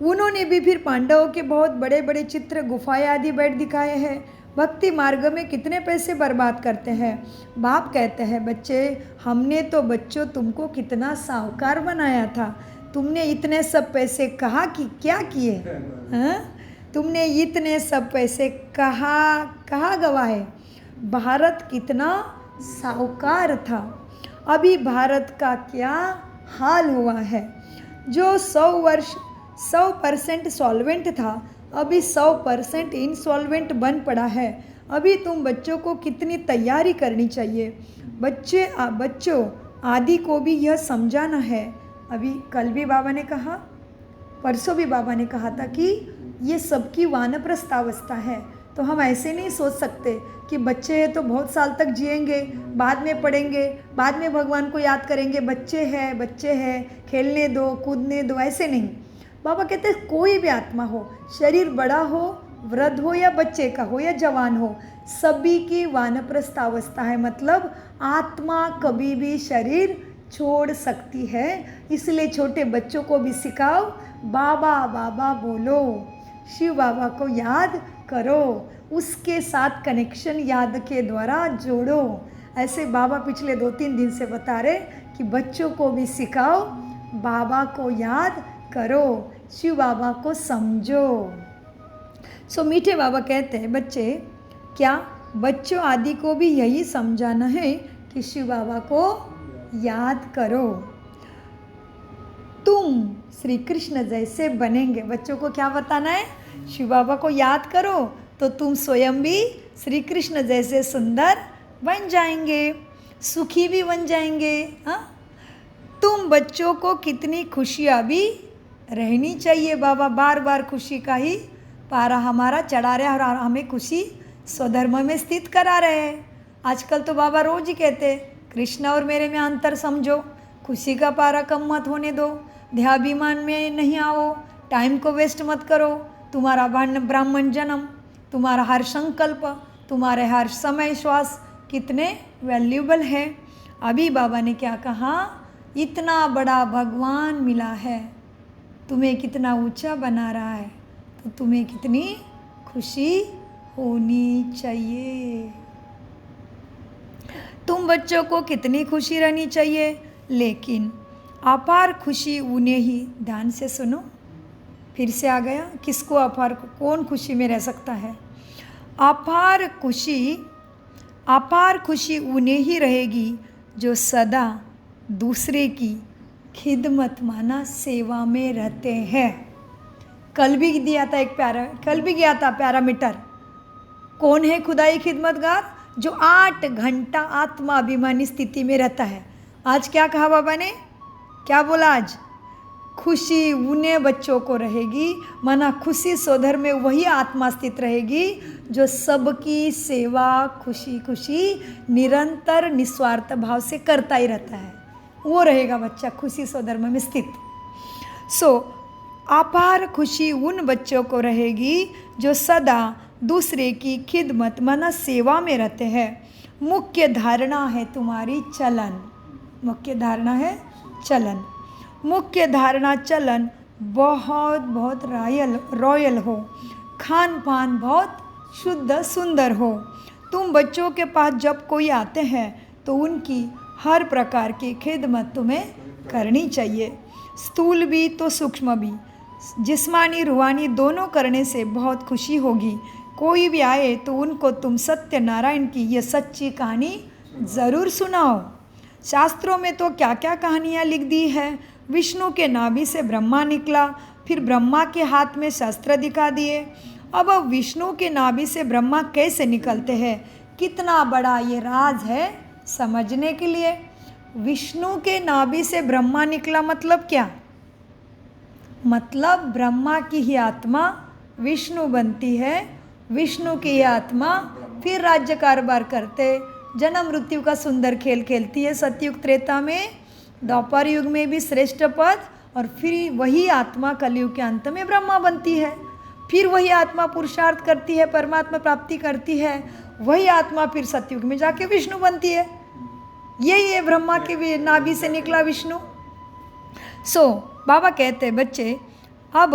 S1: उन्होंने भी फिर पांडवों के बहुत बड़े बड़े चित्र, गुफाएं आदि बैठ दिखाए हैं। भक्ति मार्ग में कितने पैसे बर्बाद करते हैं। बाप कहते हैं बच्चे, हमने तो बच्चों तुमको कितना साहूकार बनाया था, तुमने इतने सब पैसे कहाँ कि क्या किए, हाँ? तुमने इतने सब पैसे कहाँ गवाए। भारत कितना साहूकार था, अभी भारत का क्या हाल हुआ है। जो 100% सॉल्वेंट था, अभी 100% इंसॉल्वेंट बन पड़ा है। अभी तुम बच्चों को कितनी तैयारी करनी चाहिए। बच्चों आदि को भी यह समझाना है। अभी कल भी बाबा ने कहा, परसों भी बाबा ने कहा था कि ये सबकी वानप्रस्थ अवस्था है, तो हम ऐसे नहीं सोच सकते कि बच्चे हैं तो बहुत साल तक जिएंगे, बाद में पढ़ेंगे, बाद में भगवान को याद करेंगे। बच्चे हैं, खेलने दो, कूदने दो, ऐसे नहीं। बाबा कहते हैं कोई भी आत्मा हो, शरीर बड़ा हो, वृद्ध हो या बच्चे का हो या जवान हो, सभी की वानप्रस्थ अवस्था है। मतलब आत्मा कभी भी शरीर छोड़ सकती है। इसलिए छोटे बच्चों को भी सिखाओ, बाबा बाबा बोलो, शिव बाबा को याद करो, उसके साथ कनेक्शन याद के द्वारा जोड़ो। ऐसे बाबा पिछले 2-3 दिन से बता रहे कि बच्चों को भी सिखाओ, बाबा को याद करो, शिव बाबा को समझो। सो मीठे बाबा कहते हैं बच्चे, क्या बच्चों आदि को भी यही समझाना है कि शिव बाबा को याद करो, तुम श्री कृष्ण जैसे बनेंगे। बच्चों को क्या बताना है, शिव बाबा को याद करो तो तुम स्वयं भी श्री कृष्ण जैसे सुंदर बन जाएंगे, सुखी भी बन जाएंगे। हाँ, तुम बच्चों को कितनी खुशियाँ भी रहनी चाहिए। बाबा बार बार खुशी का ही पारा हमारा चढ़ा रहे और हमें खुशी स्वधर्म में स्थित करा रहे हैं। आजकल तो बाबा रोज ही कहते कृष्ण और मेरे में अंतर समझो, खुशी का पारा कम मत होने दो, देहाभिमान में नहीं आओ, टाइम को वेस्ट मत करो। तुम्हारा ब्राह्मण जन्म, तुम्हारा हर संकल्प, तुम्हारे हर समय श्वास कितने वैल्यूबल है। अभी बाबा ने क्या कहा, इतना बड़ा भगवान मिला है, तुम्हें कितना ऊंचा बना रहा है, तो तुम्हें कितनी खुशी होनी चाहिए। तुम बच्चों को कितनी खुशी रहनी चाहिए, लेकिन अपार खुशी उन्हें ही, ध्यान से सुनो, फिर से आ गया, किसको अपार, कौन खुशी में रह सकता है। अपार खुशी उन्हें ही रहेगी जो सदा दूसरे की खिदमत माना सेवा में रहते हैं। कल भी दिया था पैरामीटर, कौन है खुदाई खिदमतगार, जो 8 घंटा आत्माभिमानी स्थिति में रहता है। आज क्या कहा बाबा ने, क्या बोला आज, खुशी उन्हें बच्चों को रहेगी, माना खुशी सोधर में वही आत्मा स्थित रहेगी जो सबकी सेवा खुशी निरंतर निस्वार्थ भाव से करता ही रहता है, वो रहेगा बच्चा खुशी स्वधर्म में स्थित। अपार खुशी उन बच्चों को रहेगी जो सदा दूसरे की खिदमत माना सेवा में रहते हैं। मुख्य धारणा है तुम्हारी चलन, मुख्य धारणा है चलन, मुख्य धारणा चलन बहुत रॉयल हो, खान पान बहुत शुद्ध सुंदर हो। तुम बच्चों के पास जब कोई आते हैं तो उनकी हर प्रकार की खिदमत तुम्हें करनी चाहिए, स्थूल भी तो सूक्ष्म भी, जिस्मानी रूहानी दोनों करने से बहुत खुशी होगी। कोई भी आए तो उनको तुम सत्यनारायण की ये सच्ची कहानी ज़रूर सुनाओ। शास्त्रों में तो क्या क्या कहानियाँ लिख दी है। विष्णु के नाभि से ब्रह्मा निकला, फिर ब्रह्मा के हाथ में शस्त्र दिखा दिए। अब विष्णु के नाभि से ब्रह्मा कैसे निकलते हैं, कितना बड़ा ये राज है समझने के लिए। विष्णु के नाभि से ब्रह्मा निकला मतलब क्या, मतलब ब्रह्मा की ही आत्मा विष्णु बनती है विष्णु की ये आत्मा फिर राज्य कारोबार करते, जन्म मृत्यु का सुंदर खेल खेलती है। सतयुग त्रेता में, द्वापर युग में भी श्रेष्ठ पद, और फिर वही आत्मा कलयुग के अंत में ब्रह्मा बनती है। फिर वही आत्मा पुरुषार्थ करती है, परमात्मा प्राप्ति करती है। वही आत्मा फिर सतयुग में जाके विष्णु बनती है। यही है ब्रह्मा के नाभि से निकला विष्णु। बाबा कहते हैं बच्चे, अब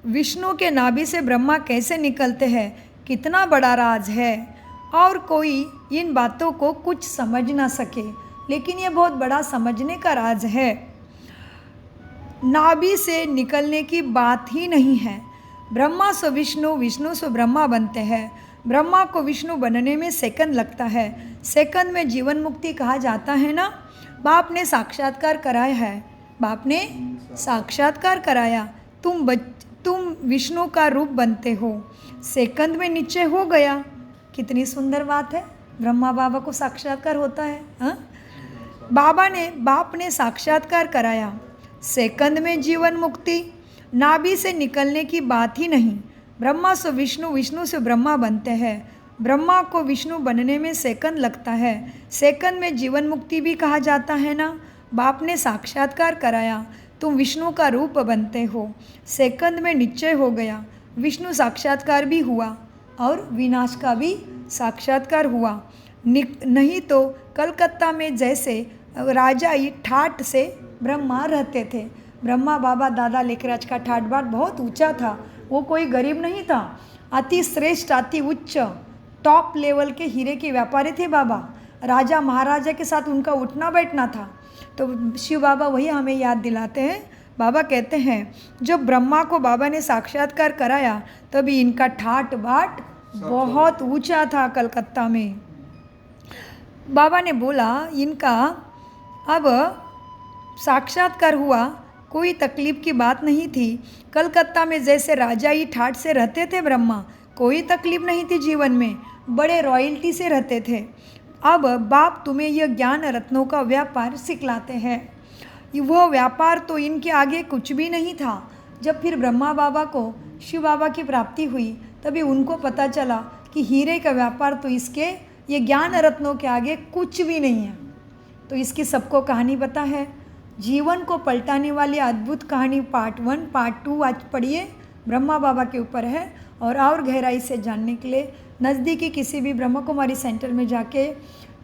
S1: विष्णु के नाभि से ब्रह्मा कैसे निकलते हैं, कितना बड़ा राज है, और कोई इन बातों को कुछ समझ ना सके, लेकिन ये बहुत बड़ा समझने का राज है। नाभि से निकलने की बात ही नहीं है। ब्रह्मा से विष्णु, विष्णु से ब्रह्मा बनते हैं। ब्रह्मा को विष्णु बनने में सेकंड लगता है। सेकंड में जीवन मुक्ति कहा जाता है ना। बाप ने साक्षात्कार कराया है, बाप ने साक्षात्कार कराया, तुम विष्णु का रूप बनते हो, सेकंड में नीचे हो गया। कितनी सुंदर बात है, ब्रह्मा बाबा को साक्षात्कार होता है। हाँ, बाप ने साक्षात्कार कराया, सेकंड में जीवन मुक्ति, नाभि से निकलने की बात ही नहीं। ब्रह्मा से विष्णु, विष्णु से ब्रह्मा बनते हैं। ब्रह्मा को विष्णु बनने में सेकंड लगता है। सेकंड में जीवन मुक्ति भी कहा जाता है ना। बाप ने साक्षात्कार कराया, तुम विष्णु का रूप बनते हो, सेकंड में निश्चय हो गया। विष्णु साक्षात्कार भी हुआ और विनाश का भी साक्षात्कार हुआ। नहीं तो कलकत्ता में जैसे राजा ही ठाठ से ब्रह्मा रहते थे। ब्रह्मा बाबा दादा लेखराज का ठाट बाट बहुत ऊंचा था। वो कोई गरीब नहीं था, अति श्रेष्ठ, अति उच्च, टॉप लेवल के हीरे के व्यापारी थे बाबा। राजा महाराजा के साथ उनका उठना बैठना था। तो शिव बाबा वही हमें याद दिलाते हैं। बाबा कहते हैं जब ब्रह्मा को बाबा ने साक्षात्कार कराया तभी इनका ठाट बाट बहुत ऊंचा था कलकत्ता में। बाबा ने बोला इनका अब साक्षात्कार हुआ, कोई तकलीफ की बात नहीं थी। कलकत्ता में जैसे राजा ही ठाट से रहते थे ब्रह्मा, कोई तकलीफ नहीं थी जीवन में, बड़े रॉयल्टी से रहते थे। अब बाप तुम्हें यह ज्ञान रत्नों का व्यापार सिखलाते हैं। वह व्यापार तो इनके आगे कुछ भी नहीं था। जब फिर ब्रह्मा बाबा को शिव बाबा की प्राप्ति हुई तभी उनको पता चला कि हीरे का व्यापार तो इसके ये ज्ञान रत्नों के आगे कुछ भी नहीं है। तो इसकी सबको कहानी पता है। जीवन को पलटाने वाली अद्भुत कहानी पार्ट 1 पार्ट 2 आज पढ़िए, ब्रह्मा बाबा के ऊपर है। और गहराई से जानने के लिए नज़दीकी किसी भी ब्रह्मा कुमारी सेंटर में जाके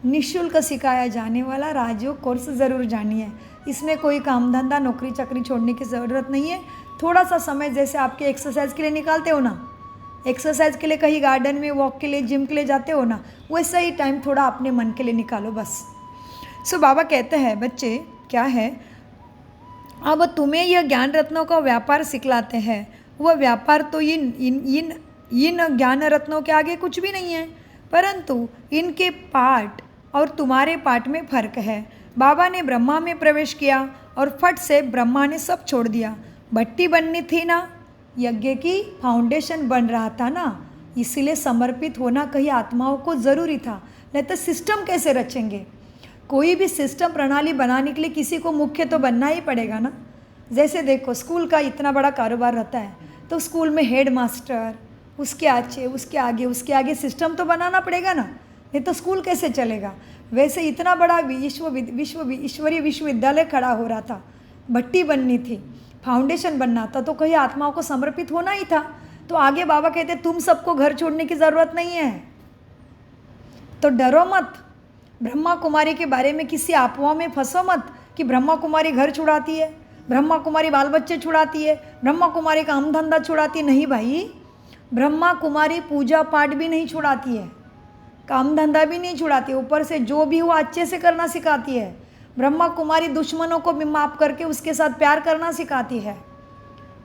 S1: निःशुल्क सिखाया जाने वाला राजयोग कोर्स ज़रूर जानिए। इसमें कोई काम धंधा नौकरी चाकरी छोड़ने की ज़रूरत नहीं है। थोड़ा सा समय जैसे आपके एक्सरसाइज के लिए निकालते हो ना, एक्सरसाइज के लिए कहीं गार्डन में वॉक के लिए जिम के लिए जाते हो ना, वैसा ही टाइम थोड़ा अपने मन के लिए निकालो बस। बाबा कहते हैं बच्चे क्या है, अब तुम्हें यह ज्ञान रत्नों का व्यापार सिखलाते हैं। वह व्यापार तो इन ज्ञान रत्नों के आगे कुछ भी नहीं है, परंतु इनके पार्ट और तुम्हारे पार्ट में फ़र्क है। बाबा ने ब्रह्मा में प्रवेश किया और फट से ब्रह्मा ने सब छोड़ दिया। भट्टी बननी थी ना, यज्ञ की फाउंडेशन बन रहा था ना, इसीलिए समर्पित होना कहीं आत्माओं को ज़रूरी था। नहीं तो सिस्टम कैसे रचेंगे। कोई भी सिस्टम प्रणाली बनाने के लिए किसी को मुख्य तो बनना ही पड़ेगा ना। जैसे देखो स्कूल का इतना बड़ा कारोबार रहता है तो स्कूल में हेड मास्टर, उसके आगे सिस्टम तो बनाना पड़ेगा ना, नहीं तो स्कूल कैसे चलेगा। वैसे इतना बड़ा ईश्वरीय विश्वविद्यालय खड़ा हो रहा था, भट्टी बननी थी, फाउंडेशन बनना था, तो कहीं आत्माओं को समर्पित होना ही था। तो आगे बाबा कहते तुम सबको घर छोड़ने की ज़रूरत नहीं है, तो डरो मत। ब्रह्मा कुमारी के बारे में किसी अफवाह में फंसो मत कि ब्रह्मा कुमारी घर छुड़ाती है, ब्रह्मा कुमारी बाल बच्चे छुड़ाती है, ब्रह्मा कुमारी काम धंधा छुड़ाती है। नहीं भाई, ब्रह्मा कुमारी पूजा पाठ भी नहीं छुड़ाती है, काम धंधा भी नहीं छुड़ाती, ऊपर से जो भी हुआ अच्छे से करना सिखाती है। ब्रह्मा कुमारी दुश्मनों को भी माफ़ करके उसके साथ प्यार करना सिखाती है।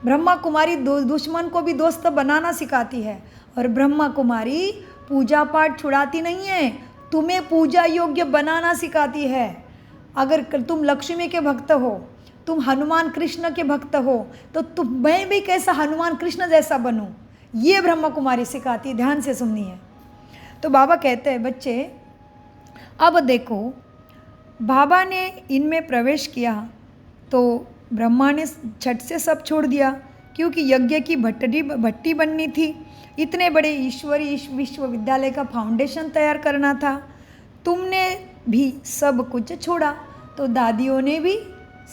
S1: ब्रह्मा कुमारी दुश्मन को भी दोस्त बनाना सिखाती है। और ब्रह्मा कुमारी पूजा पाठ छुड़ाती नहीं है, तुम्हें पूजा योग्य बनाना सिखाती है। अगर तुम लक्ष्मी के भक्त हो, तुम हनुमान कृष्ण के भक्त हो, तो मैं भी कैसा हनुमान कृष्ण जैसा बनूं, ये ब्रह्मा कुमारी सिखाती। ध्यान से सुननी है। तो बाबा कहते हैं बच्चे अब देखो, बाबा ने इनमें प्रवेश किया तो ब्रह्मा ने झट से सब छोड़ दिया क्योंकि यज्ञ की भट्टी बननी थी, इतने बड़े ईश्वरी विश्वविद्यालय का फाउंडेशन तैयार करना था। तुमने भी सब कुछ छोड़ा, तो दादियों ने भी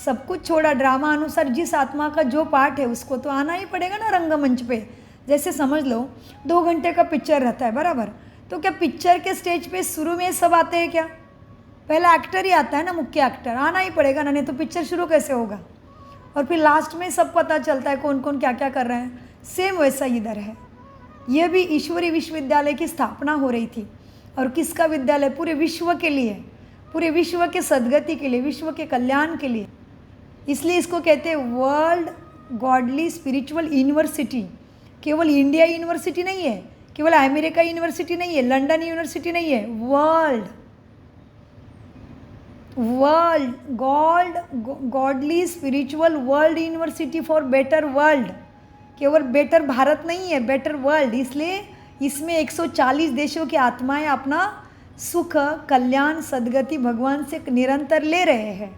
S1: सब कुछ छोड़ा। ड्रामा अनुसार जिस आत्मा का जो पार्ट है उसको तो आना ही पड़ेगा ना रंगमंच पे। जैसे समझ लो 2 घंटे का पिक्चर रहता है बराबर, तो क्या पिक्चर के स्टेज पे शुरू में सब आते हैं क्या? पहला एक्टर ही आता है ना, मुख्य एक्टर आना ही पड़ेगा ना, नहीं तो पिक्चर शुरू कैसे होगा? और फिर लास्ट में सब पता चलता है कौन कौन क्या क्या कर रहे हैं। सेम वैसा इधर है, यह भी ईश्वरी विश्वविद्यालय की स्थापना हो रही थी। और किसका विद्यालय? पूरे विश्व के लिए, पूरे विश्व के सद्गति के लिए, विश्व के कल्याण के लिए। इसलिए इसको कहते हैं वर्ल्ड गॉडली स्पिरिचुअल यूनिवर्सिटी। केवल इंडिया यूनिवर्सिटी नहीं है, केवल अमेरिका यूनिवर्सिटी नहीं है, लंदन यूनिवर्सिटी नहीं है, godly spiritual world university for better world. केवल बेटर भारत नहीं है, बेटर वर्ल्ड। इसलिए इसमें 140 देशों की आत्माएं अपना सुख, कल्याण, सद्गति भगवान से निरंतर ले रहे हैं।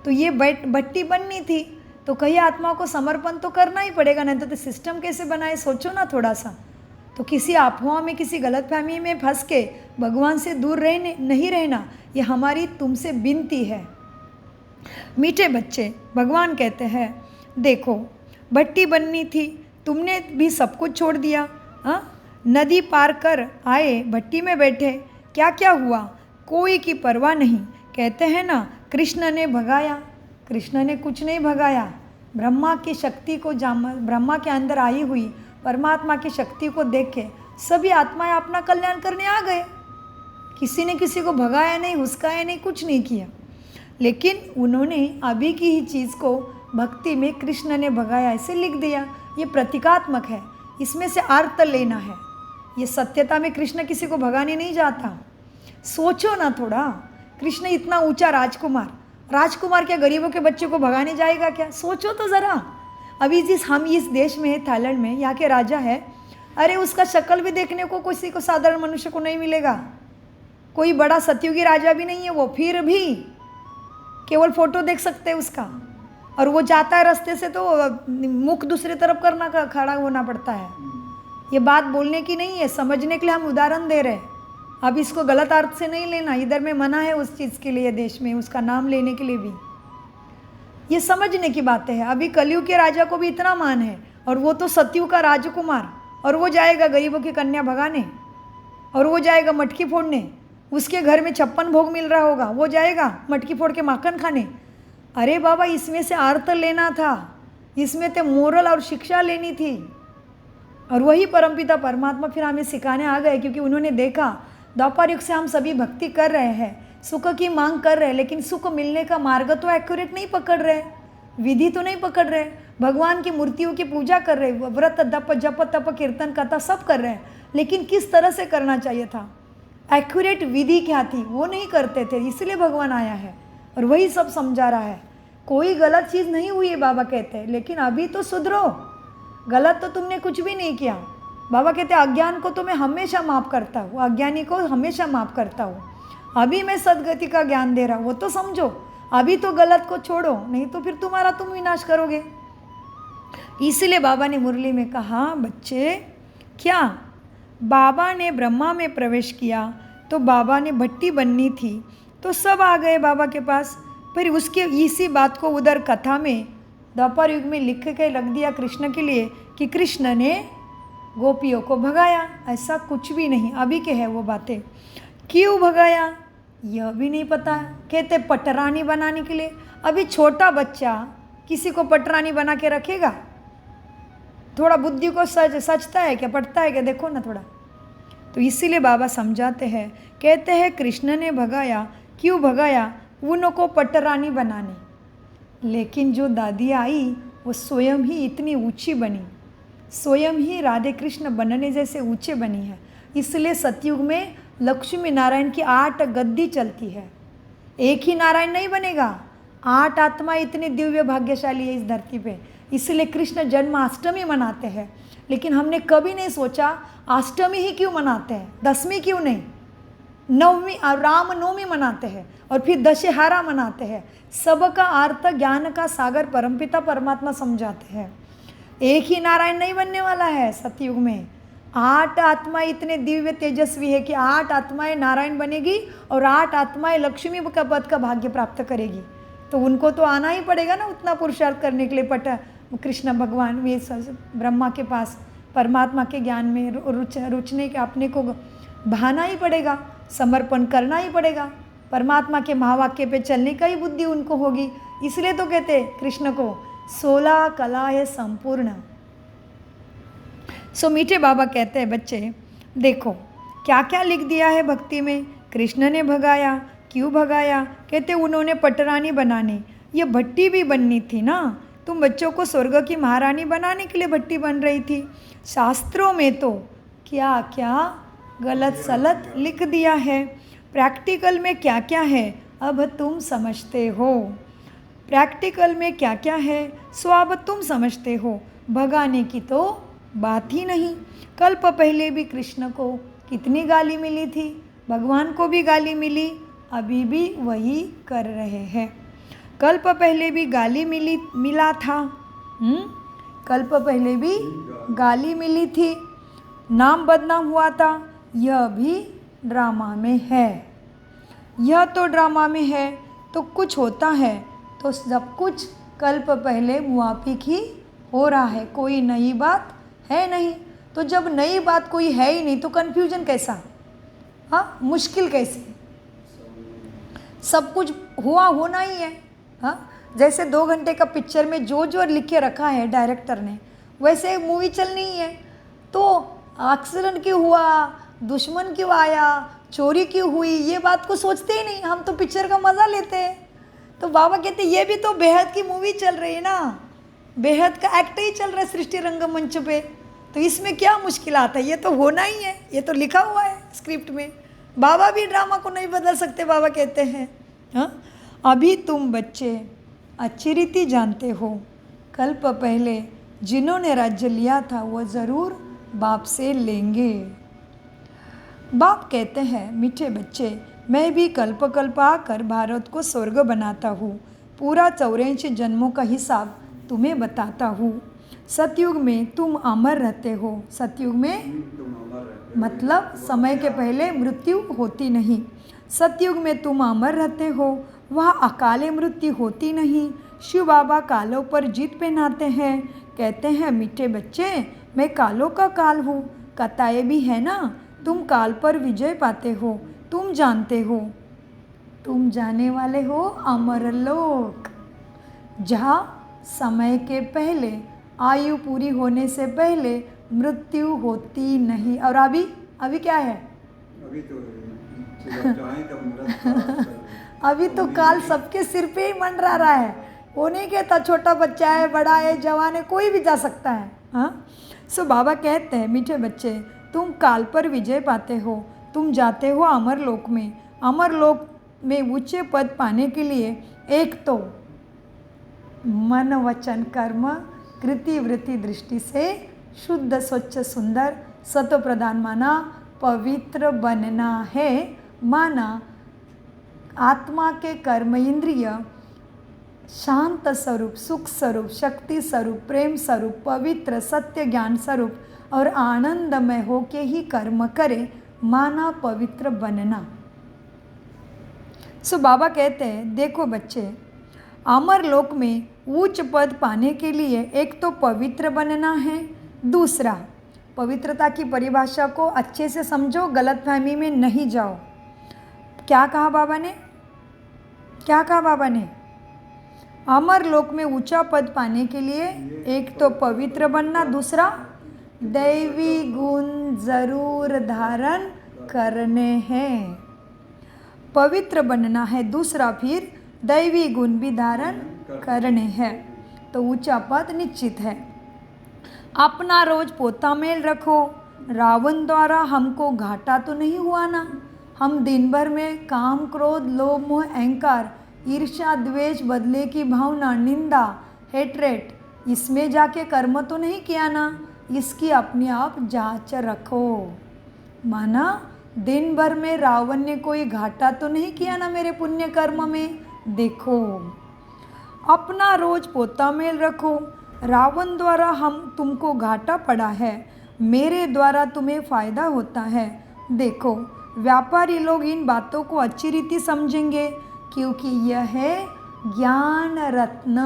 S1: तो ये भट्टी बननी थी, तो कई आत्माओं को समर्पण तो करना ही पड़ेगा, नहीं तो सिस्टम कैसे बनाए? सोचो ना थोड़ा सा। तो किसी अफवाह में, किसी गलतफहमी में फंस के भगवान से दूर नहीं रहना, ये हमारी तुमसे विनती है। मीठे बच्चे, भगवान कहते हैं देखो भट्टी बननी थी, तुमने भी सब कुछ छोड़ दिया। नदी पार कर आए, भट्टी में बैठे, क्या क्या हुआ कोई की परवाह नहीं। कहते हैं ना कृष्ण ने भगाया, कृष्ण ने कुछ नहीं भगाया। ब्रह्मा की शक्ति को ब्रह्मा के अंदर आई हुई परमात्मा की शक्ति को देख के सभी आत्माएं अपना कल्याण करने आ गए। किसी ने किसी को भगाया नहीं, हुस्काया नहीं, कुछ नहीं किया। लेकिन उन्होंने अभी की ही चीज़ को भक्ति में कृष्ण ने भगाया ऐसे लिख दिया। ये प्रतीकात्मक है, इसमें से अर्थ लेना है। ये सत्यता में कृष्ण किसी को भगाने नहीं जाता। सोचो ना थोड़ा, कृष्ण इतना ऊंचा राजकुमार क्या गरीबों के बच्चे को भगाने जाएगा क्या? सोचो तो ज़रा। अभी हम इस देश में है, थाईलैंड में, यहाँ के राजा है, अरे उसका शक्ल भी देखने को किसी को, साधारण मनुष्य को नहीं मिलेगा। कोई बड़ा सतयुगी राजा भी नहीं है वो, फिर भी केवल फोटो देख सकते हैं उसका। और वो जाता है रास्ते से तो मुख दूसरी तरफ करना खड़ा होना पड़ता है। ये बात बोलने की नहीं है, समझने के लिए हम उदाहरण दे रहे हैं। अब इसको गलत अर्थ से नहीं लेना, इधर में मना है उस चीज़ के लिए, देश में उसका नाम लेने के लिए भी। ये समझने की बातें हैं। अभी कलयुग के राजा को भी इतना मान है, और वो तो सतयुग का राजकुमार, और वो जाएगा गरीबों की कन्या भगाने, और वो जाएगा मटकी फोड़ने। उसके घर में 56 भोग मिल रहा होगा, वो जाएगा मटकी फोड़ के माखन खाने। अरे बाबा, इसमें से अर्थ लेना था, इसमें तो मोरल और शिक्षा लेनी थी। और वही परमपिता परमात्मा फिर हमें सिखाने आ गए, क्योंकि उन्होंने देखा द्वापर युग से हम सभी भक्ति कर रहे हैं, सुख की मांग कर रहे हैं, लेकिन सुख मिलने का मार्ग तो एक्यूरेट नहीं पकड़ रहे, विधि तो नहीं पकड़ रहे। भगवान की मूर्तियों की पूजा कर रहे, व्रत दप जप तप कीर्तन कथा सब कर रहे हैं, लेकिन किस तरह से करना चाहिए था, एक्यूरेट विधि क्या थी, वो नहीं करते थे। इसलिए भगवान आया है और वही सब समझा रहा है। कोई गलत चीज़ नहीं हुई है बाबा कहते हैं, लेकिन अभी तो सुधरो। गलत तो तुमने कुछ भी नहीं किया। बाबा कहते हैं अज्ञान को तो मैं हमेशा माफ़ करता हूँ, अज्ञानी को हमेशा माफ़ करता हूँ। अभी मैं सदगति का ज्ञान दे रहा हूँ, वो तो समझो। अभी तो गलत को छोड़ो, नहीं तो फिर तुम विनाश करोगे। इसीलिए बाबा ने मुरली में कहा, बच्चे क्या बाबा ने ब्रह्मा में प्रवेश किया तो बाबा ने भट्टी बननी थी, तो सब आ गए बाबा के पास। फिर उसके इसी बात को उधर कथा में द्वापर युग में लिख के रख दिया कृष्ण के लिए कि कृष्ण ने गोपियों को भगाया। ऐसा कुछ भी नहीं, अभी के है वो बातें। क्यों भगाया यह भी नहीं पता। कहते पटरानी बनाने के लिए। अभी छोटा बच्चा किसी को पटरानी बना के रखेगा? थोड़ा बुद्धि को सचता है क्या, पढ़ता है क्या? देखो ना थोड़ा। तो इसीलिए बाबा समझाते हैं, कहते हैं कृष्ण ने भगाया। क्यों भगाया? उनको पटरानी बनाने। लेकिन जो दादी आई वो स्वयं ही इतनी ऊंची बनी, स्वयं ही राधे कृष्ण बनने जैसे ऊंचे बनी है। इसलिए सतयुग में लक्ष्मी नारायण की 8 गद्दी चलती है। एक ही नारायण नहीं बनेगा, 8 आत्मा इतनी दिव्य भाग्यशाली है इस धरती पे। इसलिए कृष्ण जन्माष्टमी मनाते हैं। लेकिन हमने कभी नहीं सोचा अष्टमी ही क्यों मनाते हैं, 10वीं क्यों नहीं, 9वीं रामनवमी मनाते हैं और फिर दशहरा मनाते हैं। सबका अर्थ ज्ञान का सागर परमपिता परमात्मा समझाते हैं। एक ही नारायण नहीं बनने वाला है सतयुग में। 8 आत्माएं इतने दिव्य तेजस्वी है कि 8 आत्माएं नारायण बनेगी और 8 आत्माएं लक्ष्मी का पद का भाग्य प्राप्त करेगी। तो उनको तो आना ही पड़ेगा ना उतना पुरुषार्थ करने के लिए। कृष्ण भगवान वे ब्रह्मा के पास परमात्मा के ज्ञान में रुचने के अपने को बहाना ही पड़ेगा, समर्पण करना ही पड़ेगा। परमात्मा के महावाक्य पे चलने का ही बुद्धि उनको होगी। इसलिए तो कहते कृष्ण को 16 कला है संपूर्ण। सो मीठे बाबा कहते हैं बच्चे देखो क्या क्या लिख दिया है भक्ति में। कृष्ण ने भगाया, क्यों भगाया? कहते उन्होंने पटरानी बनानी, ये भट्टी भी बननी थी ना। तुम बच्चों को स्वर्ग की महारानी बनाने के लिए भट्टी बन रही थी। शास्त्रों में तो क्या क्या गलत सलत लिख दिया है, प्रैक्टिकल में क्या क्या है अब तुम समझते हो। प्रैक्टिकल में क्या क्या है सो अब तुम समझते हो। भगाने की तो बात ही नहीं। कल्प पहले भी कृष्ण को कितनी गाली मिली थी, भगवान को भी गाली मिली, अभी भी वही कर रहे हैं। कल्प पहले भी गाली मिला था। कल्प पहले भी गाली मिली थी, नाम बदनाम हुआ था। यह भी ड्रामा में है। यह तो ड्रामा में है तो कुछ होता है तो सब कुछ कल्प पहले मुआफिक ही हो रहा है, कोई नई बात है नहीं। तो जब नई बात कोई है ही नहीं तो कन्फ्यूजन कैसा, हाँ मुश्किल कैसे? सब कुछ होना ही है। हाँ जैसे 2 घंटे का पिक्चर में जो जो लिख के रखा है डायरेक्टर ने वैसे मूवी चलनी ही है। तो एक्सीडेंट क्यों हुआ, दुश्मन क्यों आया, चोरी क्यों हुई, ये बात को सोचते ही नहीं, हम तो पिक्चर का मज़ा लेते हैं। तो बाबा कहते ये भी तो बेहद की मूवी चल रही है ना, बेहद का एक्ट ही चल रहा है सृष्टि रंगमंच पे। तो इसमें क्या मुश्किल आता है, ये तो होना ही है, ये तो लिखा हुआ है स्क्रिप्ट में। बाबा भी ड्रामा को नहीं बदल सकते, बाबा कहते हैं। हाँ अभी तुम बच्चे अच्छी रीति जानते हो, कल्प पहले जिन्होंने राज्य लिया था वो ज़रूर बाप से लेंगे। बाप कहते हैं मीठे बच्चे मैं भी कल्प कल्प आकर भारत को स्वर्ग बनाता हूँ, पूरा 84 जन्मों का हिसाब तुम्हें बताता हूँ। सतयुग में तुम अमर रहते हो। सतयुग में मतलब समय के पहले मृत्यु होती नहीं। सतयुग में तुम अमर रहते हो, वहाँ अकाले मृत्यु होती नहीं। शिव बाबा कालों पर जीत पहनाते हैं। कहते हैं मीठे बच्चे मैं कालों का काल हूँ। कथाएँ भी है ना, तुम काल पर विजय पाते हो। तुम जानते हो, तुम जाने वाले हो अमरलोक, जहाँ समय के पहले आयु पूरी होने से पहले मृत्यु होती नहीं। और अभी क्या है?
S2: अभी तो जाए तब मृत
S1: अभी तो काल सबके सिर पे ही मंडरा रहा है। वो नहीं कहता छोटा बच्चा है, बड़ा है, जवान है, कोई भी जा सकता है। हाँ सो बाबा कहते हैं मीठे बच्चे तुम काल पर विजय पाते हो, तुम जाते हो अमरलोक में। अमरलोक में ऊंचे पद पाने के लिए एक तो मन वचन कर्म कृति वृत्ति दृष्टि से शुद्ध स्वच्छ सुंदर सत्व प्रधान माना पवित्र बनना है। माना आत्मा के कर्म इंद्रिय शांत स्वरूप, सुख स्वरूप, शक्ति स्वरूप, प्रेम स्वरूप, पवित्र सत्य ज्ञान स्वरूप और आनंदमय हो के ही कर्म करे, माना पवित्र बनना। सो बाबा कहते हैं देखो बच्चे अमर लोक में उच्च पद पाने के लिए एक तो पवित्र बनना है, दूसरा पवित्रता की परिभाषा को अच्छे से समझो, गलतफहमी में नहीं जाओ। क्या कहा बाबा ने? क्या कहा बाबा ने? अमर लोक में ऊंचा पद पाने के लिए एक तो पवित्र बनना, दूसरा दैवी गुण जरूर धारण करने हैं। पवित्र बनना है, दूसरा फिर दैवी गुण भी धारण करने हैं, तो ऊंचा पद निश्चित है। अपना रोज पोता मेल रखो। रावण द्वारा हमको घाटा तो नहीं हुआ ना। हम दिन भर में काम क्रोध लोभ मोह अहंकार ईर्ष्या द्वेष बदले की भावना निंदा हेट्रेट इसमें जाके कर्म तो नहीं किया ना। इसकी अपने आप जांच रखो। माना दिन भर में रावण ने कोई घाटा तो नहीं किया ना मेरे पुण्य कर्म में। देखो अपना रोज पोता मेल रखो। रावण द्वारा हम तुमको घाटा पड़ा है, मेरे द्वारा तुम्हें फ़ायदा होता है। देखो, व्यापारी लोग इन बातों को अच्छी रीति समझेंगे क्योंकि यह है ज्ञान रत्न।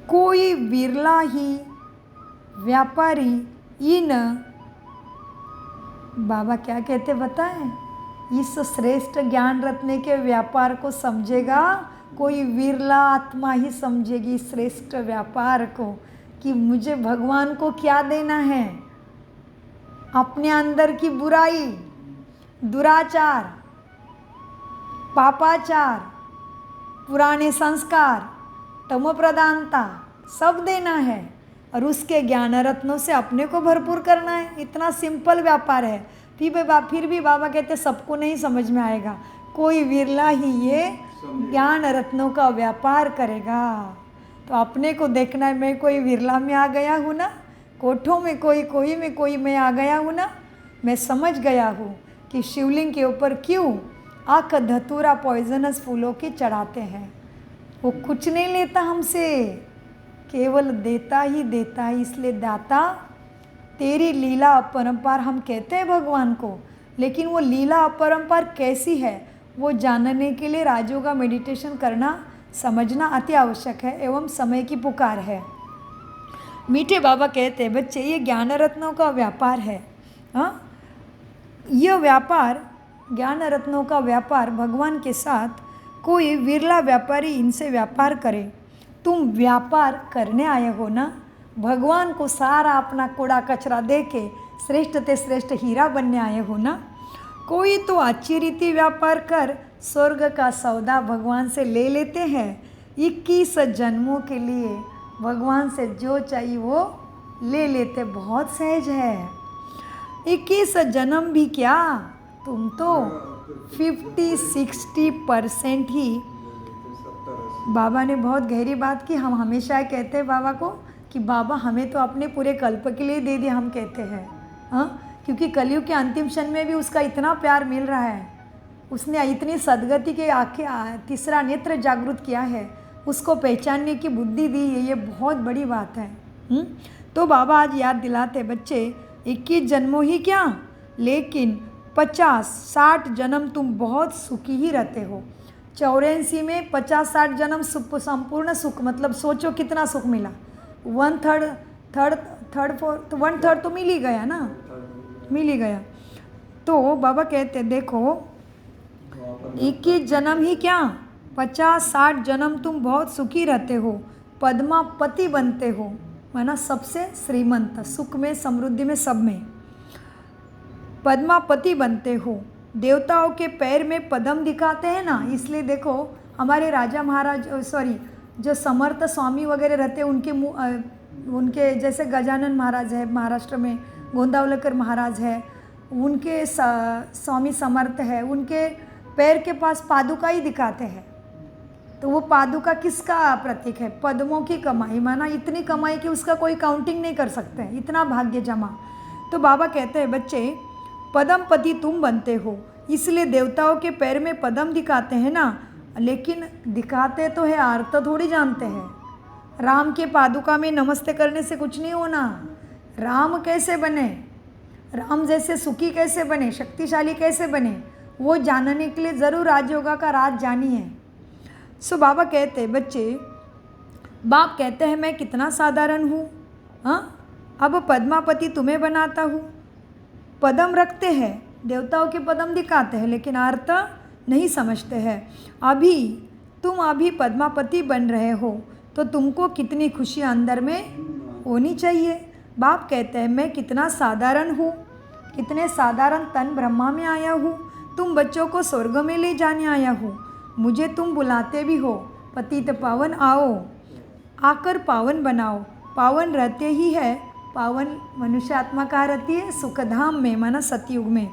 S1: कोई विरला ही व्यापारी इन, बाबा क्या कहते बताएं, इस श्रेष्ठ ज्ञान रत्न के व्यापार को समझेगा। कोई विरला आत्मा ही समझेगी श्रेष्ठ व्यापार को कि मुझे भगवान को क्या देना है। अपने अंदर की बुराई, दुराचार, पापाचार, पुराने संस्कार, तमो प्रधानता सब देना है और उसके ज्ञान रत्नों से अपने को भरपूर करना है। इतना सिंपल व्यापार है। फिर भी बाबा कहते सबको नहीं समझ में आएगा, कोई विरला ही ये ज्ञान रत्नों का व्यापार करेगा। तो अपने को देखना है, मैं कोई विरला में आ गया हूँ ना, कोठों में कोई में कोई मैं आ गया हूँ ना। मैं समझ गया हूँ कि शिवलिंग के ऊपर क्यों आक धतूरा पॉइजनस फूलों की चढ़ाते हैं। वो कुछ नहीं लेता हमसे, केवल देता ही देता है। इसलिए दाता तेरी लीला अपरंपार हम कहते हैं भगवान को, लेकिन वो लीला अपरंपार कैसी है वो जानने के लिए राजयोगा मेडिटेशन करना, समझना अति आवश्यक है एवं समय की पुकार है। मीठे बाबा कहते हैं बच्चे, ये ज्ञान रत्नों का व्यापार है। हाँ, यह व्यापार, ज्ञान रत्नों का व्यापार भगवान के साथ कोई विरला व्यापारी इनसे व्यापार करे। तुम व्यापार करने आए हो ना, भगवान को सारा अपना कूड़ा कचरा दे के श्रेष्ठ ते श्रेष्ठ हीरा बनने आए हो ना। कोई तो अच्छी रीति व्यापार कर स्वर्ग का सौदा भगवान से ले लेते हैं। 21 जन्मों के लिए भगवान से जो चाहिए वो ले लेते, बहुत सहज है। 21 जन्म भी क्या, तुम तो 50-60% ही। बाबा ने बहुत गहरी बात की। हम हमेशा कहते हैं बाबा को कि बाबा हमें तो अपने पूरे कल्प के लिए दे दिया, हम कहते हैं। हाँ, क्योंकि कलयुग के अंतिम क्षण में भी उसका इतना प्यार मिल रहा है, उसने इतनी सदगति के आंखें, तीसरा नेत्र जागृत किया है, उसको पहचानने की बुद्धि दी है। ये बहुत बड़ी बात है। तो बाबा आज याद दिलाते बच्चे, 21 जन्मों ही क्या, लेकिन 50-60 जन्म तुम बहुत सुखी ही रहते हो। 84 में 50-60 जन्म संपूर्ण सुख, मतलब सोचो कितना सुख मिला। 1/3 तो मिल ही गया ना, मिल ही गया। तो बाबा कहते देखो, 21 जन्म ही क्या, 50-60 जन्म तुम बहुत सुखी रहते हो, पद्मापति बनते हो, माना सबसे श्रीमंत, सुख में, समृद्धि में, सब में पद्मापति बनते हो। देवताओं के पैर में पद्म दिखाते हैं ना, इसलिए देखो हमारे राजा महाराज, जो समर्थ स्वामी वगैरह रहते हैं, उनके जैसे गजानन महाराज है महाराष्ट्र में, गोंदावलकर महाराज है, उनके स्वामी समर्थ है, उनके पैर के पास पादुका ही दिखाते हैं। तो वो पादुका किसका प्रतीक है, पद्मों की कमाई, माना इतनी कमाई कि उसका कोई काउंटिंग नहीं कर सकते हैं, इतना भाग्य जमा। तो बाबा कहते हैं बच्चे, पद्मपति तुम बनते हो, इसलिए देवताओं के पैर में पद्म दिखाते हैं ना, लेकिन दिखाते तो है, अर्थ थोड़ी जानते हैं। राम के पादुका में नमस्ते करने से कुछ नहीं होना। राम कैसे बने, राम जैसे सुखी कैसे बने, शक्तिशाली कैसे बने, वो जानने के लिए ज़रूर राजयोगा का राज जानिए। सो बाबा कहते हैं बच्चे, बाप कहते हैं मैं कितना साधारण हूँ। हाँ, अब पद्मापति तुम्हें बनाता हूँ। पद्म रखते हैं, देवताओं के पद्म दिखाते हैं, लेकिन अर्थ नहीं समझते हैं। तुम अभी पद्मापति बन रहे हो, तो तुमको कितनी खुशी अंदर में होनी चाहिए। बाप कहते हैं मैं कितना साधारण हूँ, कितने साधारण तन ब्रह्मा में आया हूँ, तुम बच्चों को स्वर्ग में ले जाने आया हूँ। मुझे तुम बुलाते भी हो, पतित पावन आओ, आकर पावन बनाओ। पावन रहते ही है, पावन मनुष्य आत्मा कहाँ रहती है, सुखधाम में, माना सतयुग में।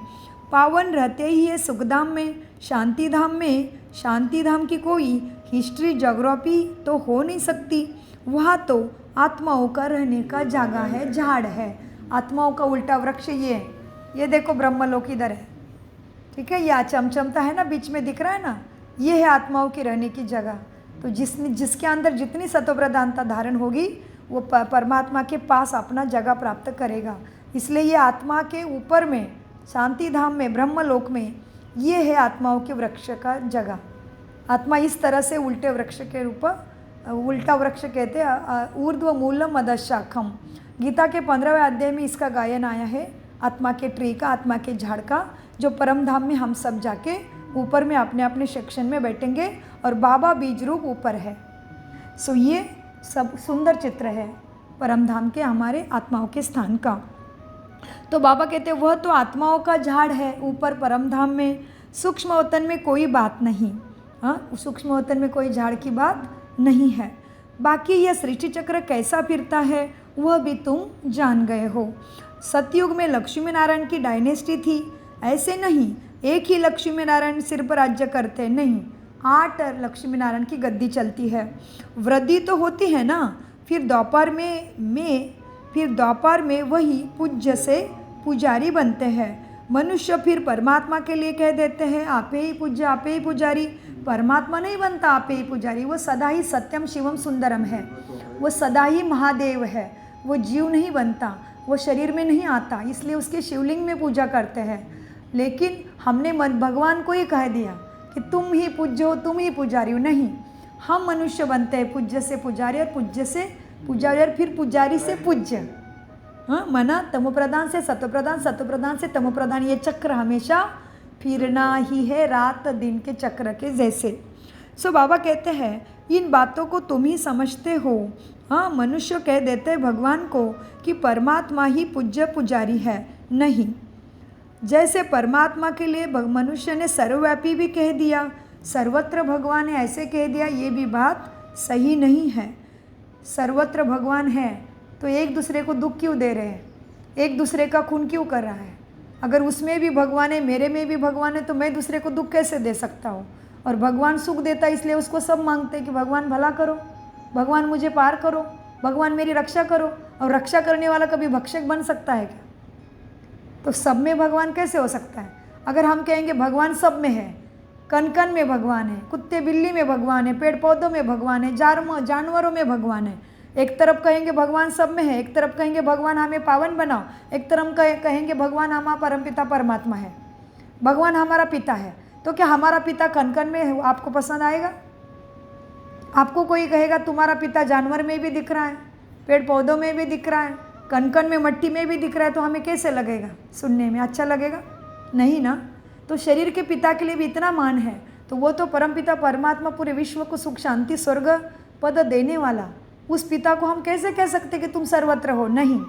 S1: पावन रहते ही है सुखधाम में, शांतिधाम में। शांतिधाम की कोई हिस्ट्री ज्योग्राफी तो हो नहीं सकती, वहाँ तो आत्माओं का रहने का जगह है, झाड़ है। आत्माओं का उल्टा वृक्ष ये देखो ब्रह्मलोक इधर है, ठीक है, यह चमचमता है ना, बीच में दिख रहा है ना, ये है आत्माओं की रहने की जगह। तो जिसके अंदर जितनी सत्वप्रधानता धारण होगी वो परमात्मा के पास अपना जगह प्राप्त करेगा। इसलिए ये आत्मा के ऊपर में शांति धाम में ब्रह्मलोक में ये है आत्माओं के वृक्ष का जगह। आत्मा इस तरह से उल्टे वृक्ष के रूप, उल्टा वृक्ष कहते हैं ऊर्ध्व मूलम अधशाखम। गीता के 15वें अध्याय में इसका गायन आया है, आत्मा के ट्री का, आत्मा के झाड़ का, जो परम धाम में हम सब जाके ऊपर में अपने अपने सेक्शन में बैठेंगे और बाबा बीज रूप ऊपर है। सो ये सब सुंदर चित्र है परम धाम के हमारे आत्माओं के स्थान का। तो बाबा कहते हैं वह तो आत्माओं का झाड़ है ऊपर परम धाम में, सूक्ष्म वतन में कोई बात नहीं। हाँ, सूक्ष्म वतन में कोई झाड़ की बात नहीं है। बाकी यह सृष्टि चक्र कैसा फिरता है वह भी तुम जान गए हो। सतयुग में लक्ष्मी नारायण की डायनेस्टी थी, ऐसे नहीं एक ही लक्ष्मी नारायण सिर पर राज्य करते नहीं, 8 लक्ष्मी नारायण की गद्दी चलती है। वृद्धि तो होती है ना, फिर दोपहर में वही पूज्य से पुजारी बनते हैं। मनुष्य फिर परमात्मा के लिए कह देते हैं आपे ही पूज्य आपे ही पुजारी। परमात्मा नहीं बनता आपे ही पुजारी, वो सदा ही सत्यम शिवम सुंदरम है, वो सदा ही महादेव है। वो जीव नहीं बनता, वो शरीर में नहीं आता, इसलिए उसके शिवलिंग में पूजा करते हैं। लेकिन हमने भगवान को ही कह दिया कि तुम ही पूज्य हो, तुम ही पुजारी हो। नहीं, हम मनुष्य बनते हैं पूज्य से पुजारी और पूज्य से पुजारी और फिर पुजारी से पूज्य। हाँ, मना तमोप्रधान से सत्वप्रधान, सत्वप्रधान से तमोप्रधान, ये चक्र हमेशा फिरना ही है, रात दिन के चक्र के जैसे। सो बाबा कहते हैं इन बातों को तुम ही समझते हो। हाँ, मनुष्य कह देते हैं भगवान को कि परमात्मा ही पूज्य पुजारी है, नहीं। जैसे परमात्मा के लिए मनुष्य ने सर्वव्यापी भी कह दिया, सर्वत्र भगवान है ऐसे कह दिया, ये भी बात सही नहीं है। सर्वत्र भगवान है तो एक दूसरे को दुख क्यों दे रहे हैं, एक दूसरे का खून क्यों कर रहा है? अगर उसमें भी भगवान है, मेरे में भी भगवान है, तो मैं दूसरे को दुख कैसे दे सकता हूँ? और भगवान सुख देता है, इसलिए उसको सब मांगते हैं कि भगवान भला करो, भगवान मुझे पार करो, भगवान मेरी रक्षा करो। और रक्षा करने वाला कभी भक्षक बन सकता है क्या? तो सब में भगवान कैसे हो सकता है? अगर हम कहेंगे भगवान सब में है, कण कण में भगवान है, कुत्ते बिल्ली में भगवान है, पेड़ पौधों में भगवान है, जानवरों में भगवान है। एक तरफ कहेंगे भगवान सब में है, एक तरफ कहेंगे भगवान हमें पावन बनाओ, एक तरफ कहेंगे भगवान हमारा परमपिता परमात्मा है, भगवान हमारा पिता है। तो क्या हमारा पिता कण कण में है, आपको पसंद आएगा? आपको कोई कहेगा तुम्हारा पिता जानवर में भी दिख रहा है, पेड़ पौधों में भी दिख रहा है, कण कण में मट्टी में भी दिख रहा है, तो हमें कैसे लगेगा? सुनने में अच्छा लगेगा? नहीं ना। तो शरीर के पिता के लिए भी इतना मान है, तो वो तो परमपिता परमात्मा पूरे विश्व को सुख शांति स्वर्ग पद देने वाला, उस पिता को हम कैसे कह सकते कि तुम सर्वत्र हो? नहीं,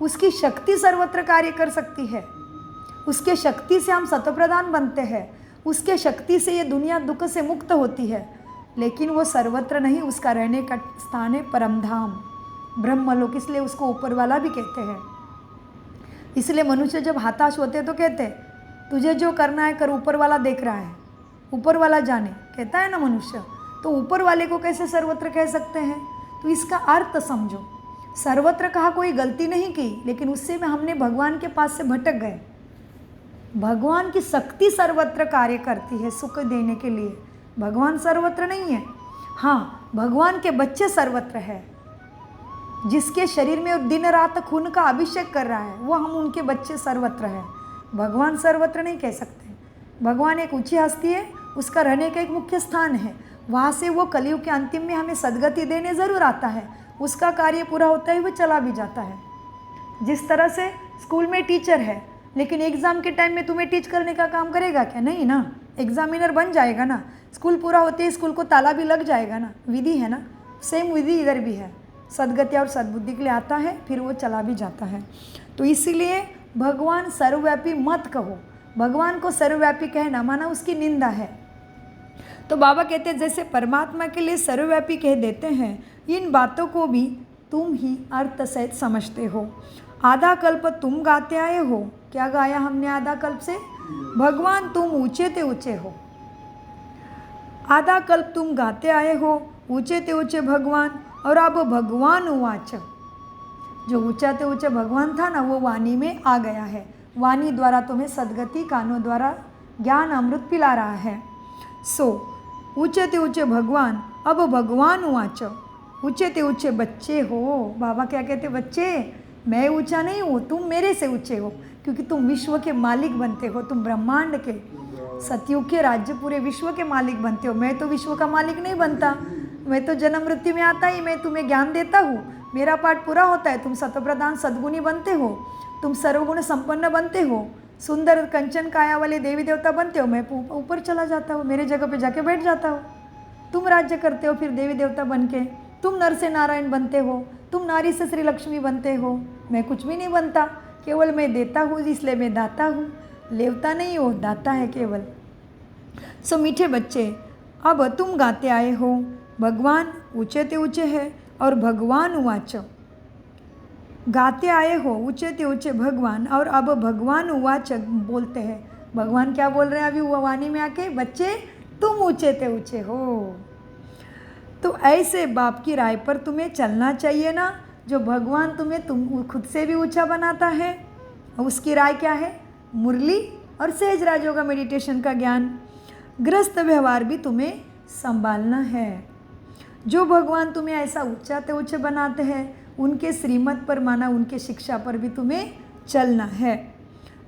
S1: उसकी शक्ति सर्वत्र कार्य कर सकती है, उसके शक्ति से हम सत्वप्रधान बनते हैं, उसके शक्ति से ये दुनिया दुख से मुक्त होती है। लेकिन वो सर्वत्र नहीं, उसका रहने का स्थान है परमधाम ब्रह्मलोक, इसलिए उसको ऊपर वाला भी कहते हैं। इसलिए मनुष्य जब हताश होते तो कहते हैं तुझे जो करना है कर, ऊपर वाला देख रहा है, ऊपर वाला जाने, कहता है ना मनुष्य। तो ऊपर वाले को कैसे सर्वत्र कह सकते हैं? तो इसका अर्थ समझो, सर्वत्र कहा कोई गलती नहीं की, लेकिन उससे में हमने भगवान के पास से भटक गए। भगवान की शक्ति सर्वत्र कार्य करती है सुख देने के लिए, भगवान सर्वत्र नहीं है। हाँ, भगवान के बच्चे सर्वत्र है, जिसके शरीर में दिन रात खून का अभिषेक कर रहा है, वो हम उनके बच्चे सर्वत्र हैं। भगवान सर्वत्र नहीं कह सकते। भगवान एक ऊंची हस्ती है, उसका रहने का एक मुख्य स्थान है, वहाँ से वो कलयुग के अंतिम में हमें सदगति देने ज़रूर आता है, उसका कार्य पूरा होता है वो चला भी जाता है। जिस तरह से स्कूल में टीचर है, लेकिन एग्ज़ाम के टाइम में तुम्हें टीच करने का काम करेगा क्या? नहीं ना, एग्जामिनर बन जाएगा ना, स्कूल पूरा होते ही स्कूल को ताला भी लग जाएगा ना, विधि है ना। सेम विधि इधर भी है, सदगति और सद्बुद्धि के लिए आता है, फिर वो चला भी जाता है। तो इसीलिए भगवान सर्वव्यापी मत कहो, भगवान को सर्वव्यापी कहना माना उसकी निंदा है। तो बाबा कहते हैं जैसे परमात्मा के लिए सर्वव्यापी कह देते हैं, इन बातों को भी तुम ही अर्थ सहित समझते हो। आधा कल्प तुम गाते आए हो, क्या गाया हमने आधा कल्प से? भगवान तुम ऊंचे ते ऊंचे हो। आधा कल्प तुम गाते आए हो ऊंचे ते ऊंचे भगवान, और अब भगवान उवाच, जो ऊंचा ते ऊंचा भगवान था ना, वो वाणी में आ गया है। वाणी द्वारा तुम्हें सदगति, कानों द्वारा ज्ञान अमृत पिला रहा है। सो ऊंचे ते ऊंचे भगवान अब भगवान उवाच। ऊंचे ते ऊंचे बच्चे हो। बाबा क्या कहते, बच्चे मैं ऊंचा नहीं हूँ, तुम मेरे से ऊंचे हो, क्योंकि तुम विश्व के मालिक बनते हो, तुम ब्रह्मांड के सतयुग के राज्य पूरे विश्व के मालिक बनते हो। मैं तो विश्व का मालिक नहीं बनता, मैं तो जन्म मृत्यु में आता ही मैं तुम्हें ज्ञान देता हूँ, मेरा पाठ पूरा होता है, तुम सतप्रधान सद्गुणी बनते हो, तुम सर्वगुण संपन्न बनते हो, सुंदर कंचन काया वाले देवी देवता बनते हो, मैं ऊपर चला जाता हूँ, मेरे जगह पे जाके बैठ जाता हूँ, तुम राज्य करते हो फिर देवी देवता बन के, तुम नर से नारायण बनते हो, तुम नारी से श्री लक्ष्मी बनते हो, मैं कुछ भी नहीं बनता, केवल मैं देता हूँ, इसलिए मैं दाता हूँ, लेवता नहीं हो, दाता है केवल। सो मीठे बच्चे, अब तुम गाते आए हो, भगवान ऊंचे ते ऊंचे है और भगवान उवाच। गाते आए हो ऊंचे ते ऊंचे भगवान, और अब भगवान उवाच बोलते हैं। भगवान क्या बोल रहे हैं अभी वाणी में आके, बच्चे तुम ऊंचे ते ऊंचे हो। तो ऐसे बाप की राय पर तुम्हें चलना चाहिए ना, जो भगवान तुम्हें तुम खुद से भी ऊंचा बनाता है। उसकी राय क्या है, मुरली और सहज राजयोगा मेडिटेशन का ज्ञान। गृहस्थ व्यवहार भी तुम्हें संभालना है। जो भगवान तुम्हें ऐसा ऊंचा ते ऊंचे बनाते हैं, उनके श्रीमत पर माना उनके शिक्षा पर भी तुम्हें चलना है।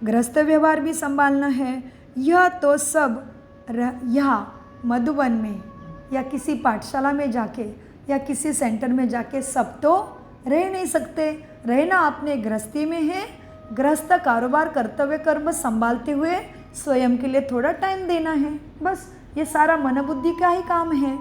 S1: गृहस्थ व्यवहार भी संभालना है। यह तो सब यहाँ मधुबन में या किसी पाठशाला में जाके या किसी सेंटर में जाके सब तो रह नहीं सकते। रहना अपने गृहस्थी में है। गृहस्थ कारोबार कर्तव्य कर्म संभालते हुए स्वयं के लिए थोड़ा टाइम देना है, बस। ये सारा मन बुद्धि का ही काम है।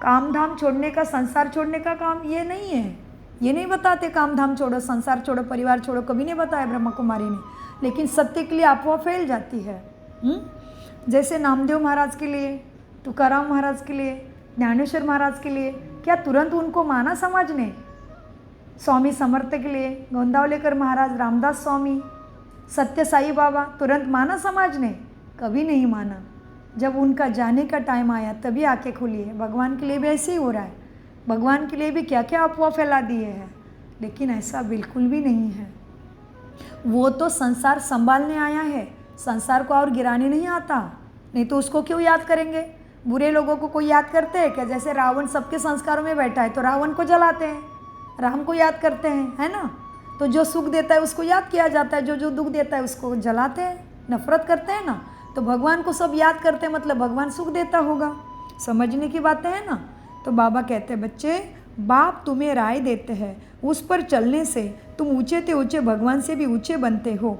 S1: काम धाम छोड़ने का, संसार छोड़ने का काम ये नहीं है। ये नहीं बताते काम धाम छोड़ो, संसार छोड़ो, परिवार छोड़ो, कभी नहीं बताया ब्रह्मा कुमारी ने, लेकिन सत्य के लिए अफवाह फैल जाती है। जैसे नामदेव महाराज के लिए, तुकाराम महाराज के लिए, ज्ञानेश्वर महाराज के लिए, क्या तुरंत उनको माना समाज ने? स्वामी समर्थ के लिए गोंदावलेकर महाराज, रामदास स्वामी, सत्य साई बाबा, तुरंत माना समाज ने? कभी नहीं माना। जब उनका जाने का टाइम आया तभी आंखें खुली है। भगवान के लिए भी ऐसे ही हो रहा है। भगवान के लिए भी क्या क्या अफवाह फैला दिए हैं, लेकिन ऐसा बिल्कुल भी नहीं है। वो तो संसार संभालने आया है, संसार को और गिराने नहीं आता। नहीं तो उसको क्यों याद करेंगे? बुरे लोगों को कोई याद करते हैं क्या? जैसे रावण सबके संस्कारों में बैठा है तो रावण को जलाते हैं, राम को याद करते हैं, है ना? तो जो सुख देता है उसको याद किया जाता है, जो दुख देता है उसको जलाते हैं, नफरत करते हैं ना। तो भगवान को सब याद करते हैं, मतलब भगवान सुख देता होगा। समझने की बातें हैं ना। तो बाबा कहते हैं, बच्चे बाप तुम्हें राय देते हैं, उस पर चलने से तुम ऊंचे ते ऊंचे भगवान से भी ऊंचे बनते हो।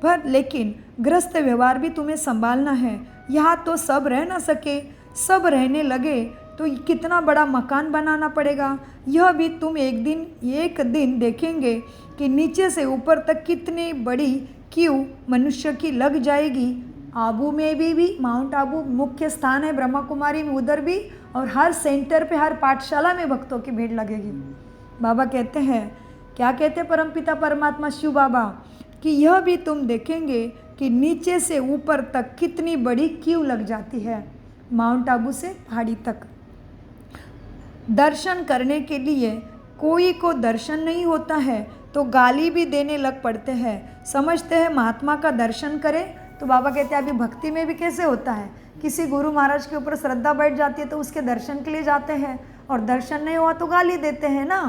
S1: पर लेकिन गृहस्थ व्यवहार भी तुम्हें संभालना है। यहाँ तो सब रह ना सके, सब रहने लगे तो कितना बड़ा मकान बनाना पड़ेगा। यह भी तुम एक दिन देखेंगे कि नीचे से ऊपर तक कितनी बड़ी क्यू मनुष्य की लग जाएगी। आबू में भी माउंट आबू मुख्य स्थान है, ब्रह्मा कुमारी में उधर भी, और हर सेंटर पे, हर पाठशाला में भक्तों की भीड़ लगेगी। बाबा कहते हैं, क्या कहते हैं परमपिता परमात्मा शिव बाबा, कि यह भी तुम देखेंगे कि नीचे से ऊपर तक कितनी बड़ी क्यू लग जाती है, माउंट आबू से पहाड़ी तक। दर्शन करने के लिए कोई को दर्शन नहीं होता है तो गाली भी देने लग पड़ते हैं। समझते हैं महात्मा का दर्शन करें। तो बाबा कहते हैं अभी भक्ति में भी कैसे होता है, किसी गुरु महाराज के ऊपर श्रद्धा बैठ जाती है तो उसके दर्शन के लिए जाते हैं, और दर्शन नहीं हुआ तो गाली देते हैं ना।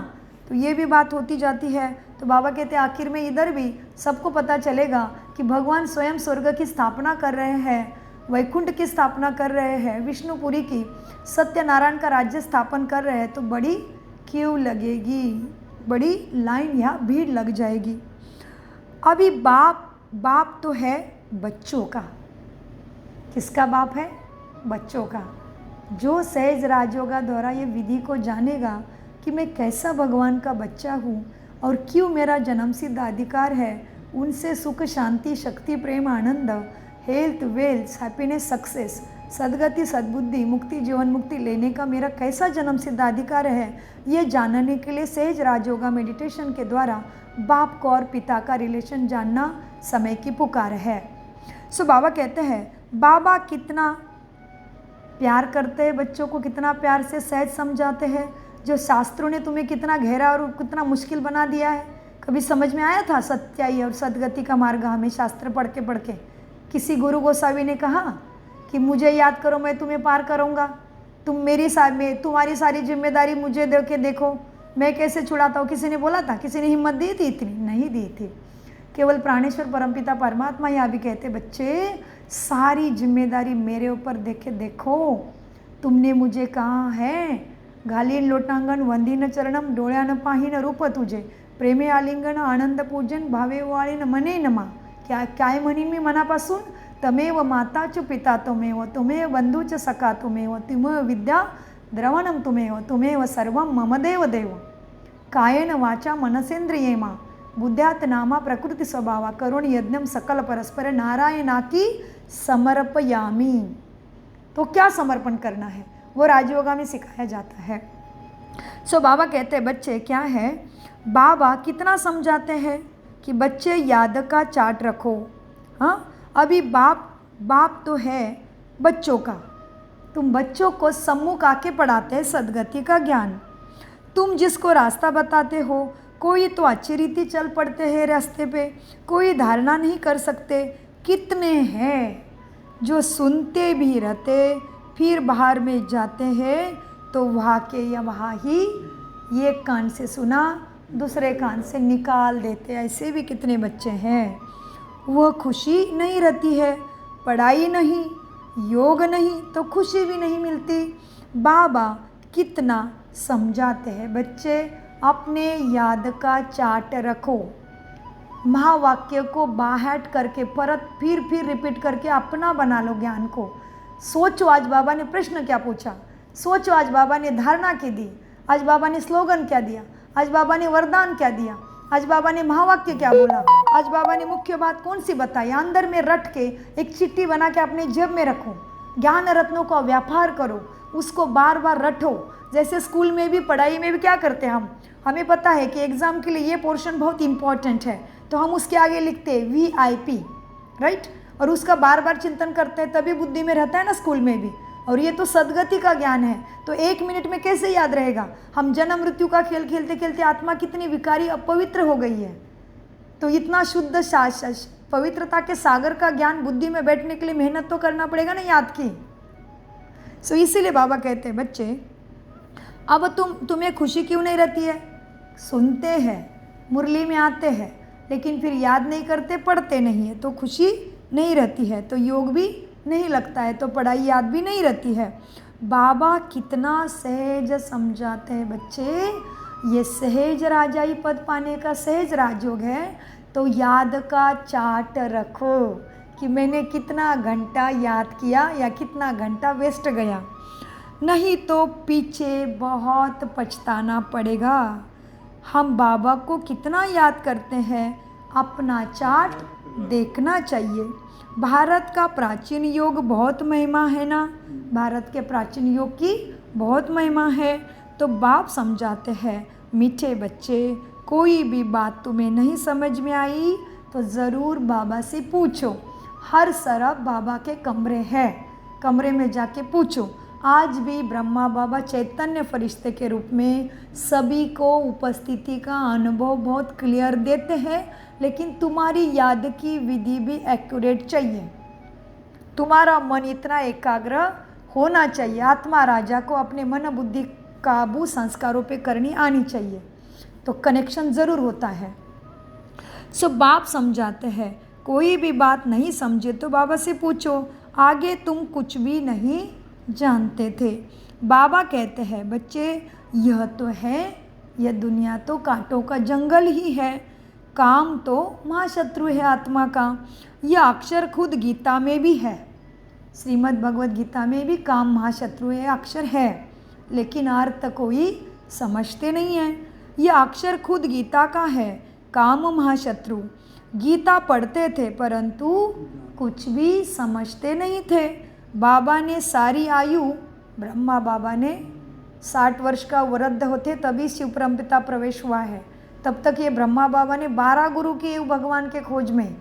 S1: तो ये भी बात होती जाती है। तो बाबा कहते हैं आखिर में इधर भी सबको पता चलेगा कि भगवान स्वयं स्वर्ग की स्थापना कर रहे हैं, वैकुंठ की स्थापना कर रहे हैं, विष्णुपुरी की, सत्यनारायण का राज्य स्थापन कर रहे हैं। तो बड़ी क्यू लगेगी, बड़ी लाइन या भीड़ लग जाएगी। अभी बाप तो है बच्चों का। किसका बाप है? बच्चों का। जो सहज राजयोगा द्वारा ये विधि को जानेगा कि मैं कैसा भगवान का बच्चा हूँ और क्यों मेरा जन्मसिद्ध अधिकार है, उनसे सुख, शांति, शक्ति, प्रेम, आनंद, हेल्थ, वेल्थ, हैप्पीनेस, सक्सेस, सद्गति, सद्बुद्धि, मुक्ति, जीवन मुक्ति लेने का मेरा कैसा जन्मसिद्ध अधिकार है, ये जानने के लिए सहज राजयोगा मेडिटेशन के द्वारा बाप को और पिता का रिलेशन जानना समय की पुकार है। सो बाबा कहते हैं, बाबा कितना प्यार करते हैं बच्चों को, कितना प्यार से सहज समझाते हैं। जो शास्त्रों ने तुम्हें कितना गहरा और कितना मुश्किल बना दिया है, कभी समझ में आया था सत्याई और सदगति का मार्ग? हमें शास्त्र पढ़ के किसी गुरु गोसावी ने कहा कि मुझे याद करो मैं तुम्हें पार करूँगा? तुम्हारी सारी जिम्मेदारी मुझे दे के देखो, मैं कैसे छुड़ाता हूँ। किसी ने बोला था? किसी ने हिम्मत दी थी? इतनी नहीं दी थी। केवल प्राणेश्वर परमपिता परमात्मा यहाँ भी कहते, बच्चे सारी जिम्मेदारी मेरे ऊपर देखे देखो, तुमने मुझे कहा है घालीन लोटांगण वंदीन चरणम डोळ्यान पाहीन रूप तुझे, प्रेमे आलिंगन आनंद पूजन भावे वाळीन मने नमा. काय म्हणीन मी मनापासून? तमेव माताच पिता तुमेव, तुमेव बंधूच सखा तुमेव, तुमेव विद्या द्रवणम तुमेव, तुमेव सर्वम मम देव देव. कायेन वाचा मनसेंद्रियेमा बुद्ध्यात नामा प्रकृति स्वभावा करुण यज्ञम सकल परस्पर नारायणा की समर्पयामी. तो क्या समर्पण करना है वो राजयोगा में सिखाया जाता है. सो बाबा कहते हैं बच्चे क्या है, बाबा कितना समझाते हैं कि बच्चे याद का चार्ट रखो. हाँ, अभी बाप तो है बच्चों का, तुम बच्चों को सम्मुख आके पढ़ाते हैं सदगति का ज्ञान. तुम जिसको रास्ता बताते हो, कोई तो अच्छी रीति चल पड़ते हैं रास्ते पे, कोई धारणा नहीं कर सकते. कितने हैं जो सुनते भी रहते फिर बाहर में जाते हैं तो वहाँ के या वहाँ ही एक कान से सुना दूसरे कान से निकाल देते. ऐसे भी कितने बच्चे हैं. वह खुशी नहीं रहती है, पढ़ाई नहीं, योग नहीं तो खुशी भी नहीं मिलती. बाबा कितना समझाते हैं, बच्चे अपने याद का चार्ट रखो. महावाक्य को बाहट करके परत फिर रिपीट करके अपना बना लो ज्ञान को. सोचो आज बाबा ने प्रश्न क्या पूछा, सोचो आज बाबा ने धारणा क्या दी, आज बाबा ने स्लोगन क्या दिया, आज बाबा ने वरदान क्या दिया, आज बाबा ने महावाक्य क्या बोला, आज बाबा ने मुख्य बात कौन सी बताई. अंदर में रट के एक चिट्ठी बना के अपने जेब में रखो. ज्ञान रत्नों का व्यापार करो, उसको बार बार रटो. जैसे स्कूल में भी पढ़ाई में भी क्या करते हैं हमें पता है कि एग्ज़ाम के लिए ये पोर्शन बहुत इंपॉर्टेंट है तो हम उसके आगे लिखते हैं VIP, राइट, और उसका बार बार चिंतन करते हैं तभी बुद्धि में रहता है ना स्कूल में भी. और ये तो सदगति का ज्ञान है तो 1 मिनट में कैसे याद रहेगा. हम जन्म मृत्यु का खेल खेलते खेलते आत्मा कितनी विकारी अपवित्र हो गई है. तो इतना शुद्ध पवित्रता के सागर का ज्ञान बुद्धि में बैठने के लिए मेहनत तो करना पड़ेगा ना याद की. सो इसीलिए बाबा कहते हैं बच्चे अब तुम्हें खुशी क्यों नहीं रहती है. सुनते हैं, मुरली में आते हैं, लेकिन फिर याद नहीं करते, पढ़ते नहीं है तो खुशी नहीं रहती है, तो योग भी नहीं लगता है, तो पढ़ाई याद भी नहीं रहती है. बाबा कितना सहज समझाते हैं बच्चे. ये सहज राजाई पद पाने का सहज राजयोग है. तो याद का चार्ट रखो कि मैंने कितना घंटा याद किया या कितना घंटा वेस्ट गया, नहीं तो पीछे बहुत पछताना पड़ेगा. हम बाबा को कितना याद करते हैं, अपना चार्ट देखना चाहिए. भारत का प्राचीन योग बहुत महिमा है ना, भारत के प्राचीन योग की बहुत महिमा है. तो बाप समझाते हैं मीठे बच्चे, कोई भी बात तुम्हें नहीं समझ में आई तो ज़रूर बाबा से पूछो. हर तरफ बाबा के कमरे हैं, कमरे में जाके पूछो. आज भी ब्रह्मा बाबा चैतन्य फरिश्ते के रूप में सभी को उपस्थिति का अनुभव बहुत क्लियर देते हैं, लेकिन तुम्हारी याद की विधि भी एक्यूरेट चाहिए. तुम्हारा मन इतना एकाग्र होना चाहिए. आत्मा राजा को अपने मन बुद्धि काबू संस्कारों पे करनी आनी चाहिए, तो कनेक्शन ज़रूर होता है. सो बाप समझाते हैं कोई भी बात नहीं समझे तो बाबा से पूछो, आगे तुम कुछ भी नहीं जानते थे. बाबा कहते हैं बच्चे यह तो है, यह दुनिया तो कांटों का जंगल ही है, काम तो महाशत्रु है आत्मा का. यह अक्षर खुद गीता में भी है, श्रीमद् भगवद गीता में भी काम महाशत्रु है अक्षर है, लेकिन अर्थ कोई समझते नहीं है. यह अक्षर खुद गीता का है, काम महाशत्रु. गीता पढ़ते थे परंतु कुछ भी समझते नहीं थे. बाबा ने सारी आयु, ब्रह्मा बाबा ने 60 वर्ष का वृद्ध होते तभी शिव परमपिता प्रवेश हुआ है. तब तक ये ब्रह्मा बाबा ने 12 गुरु किए भगवान के खोज में,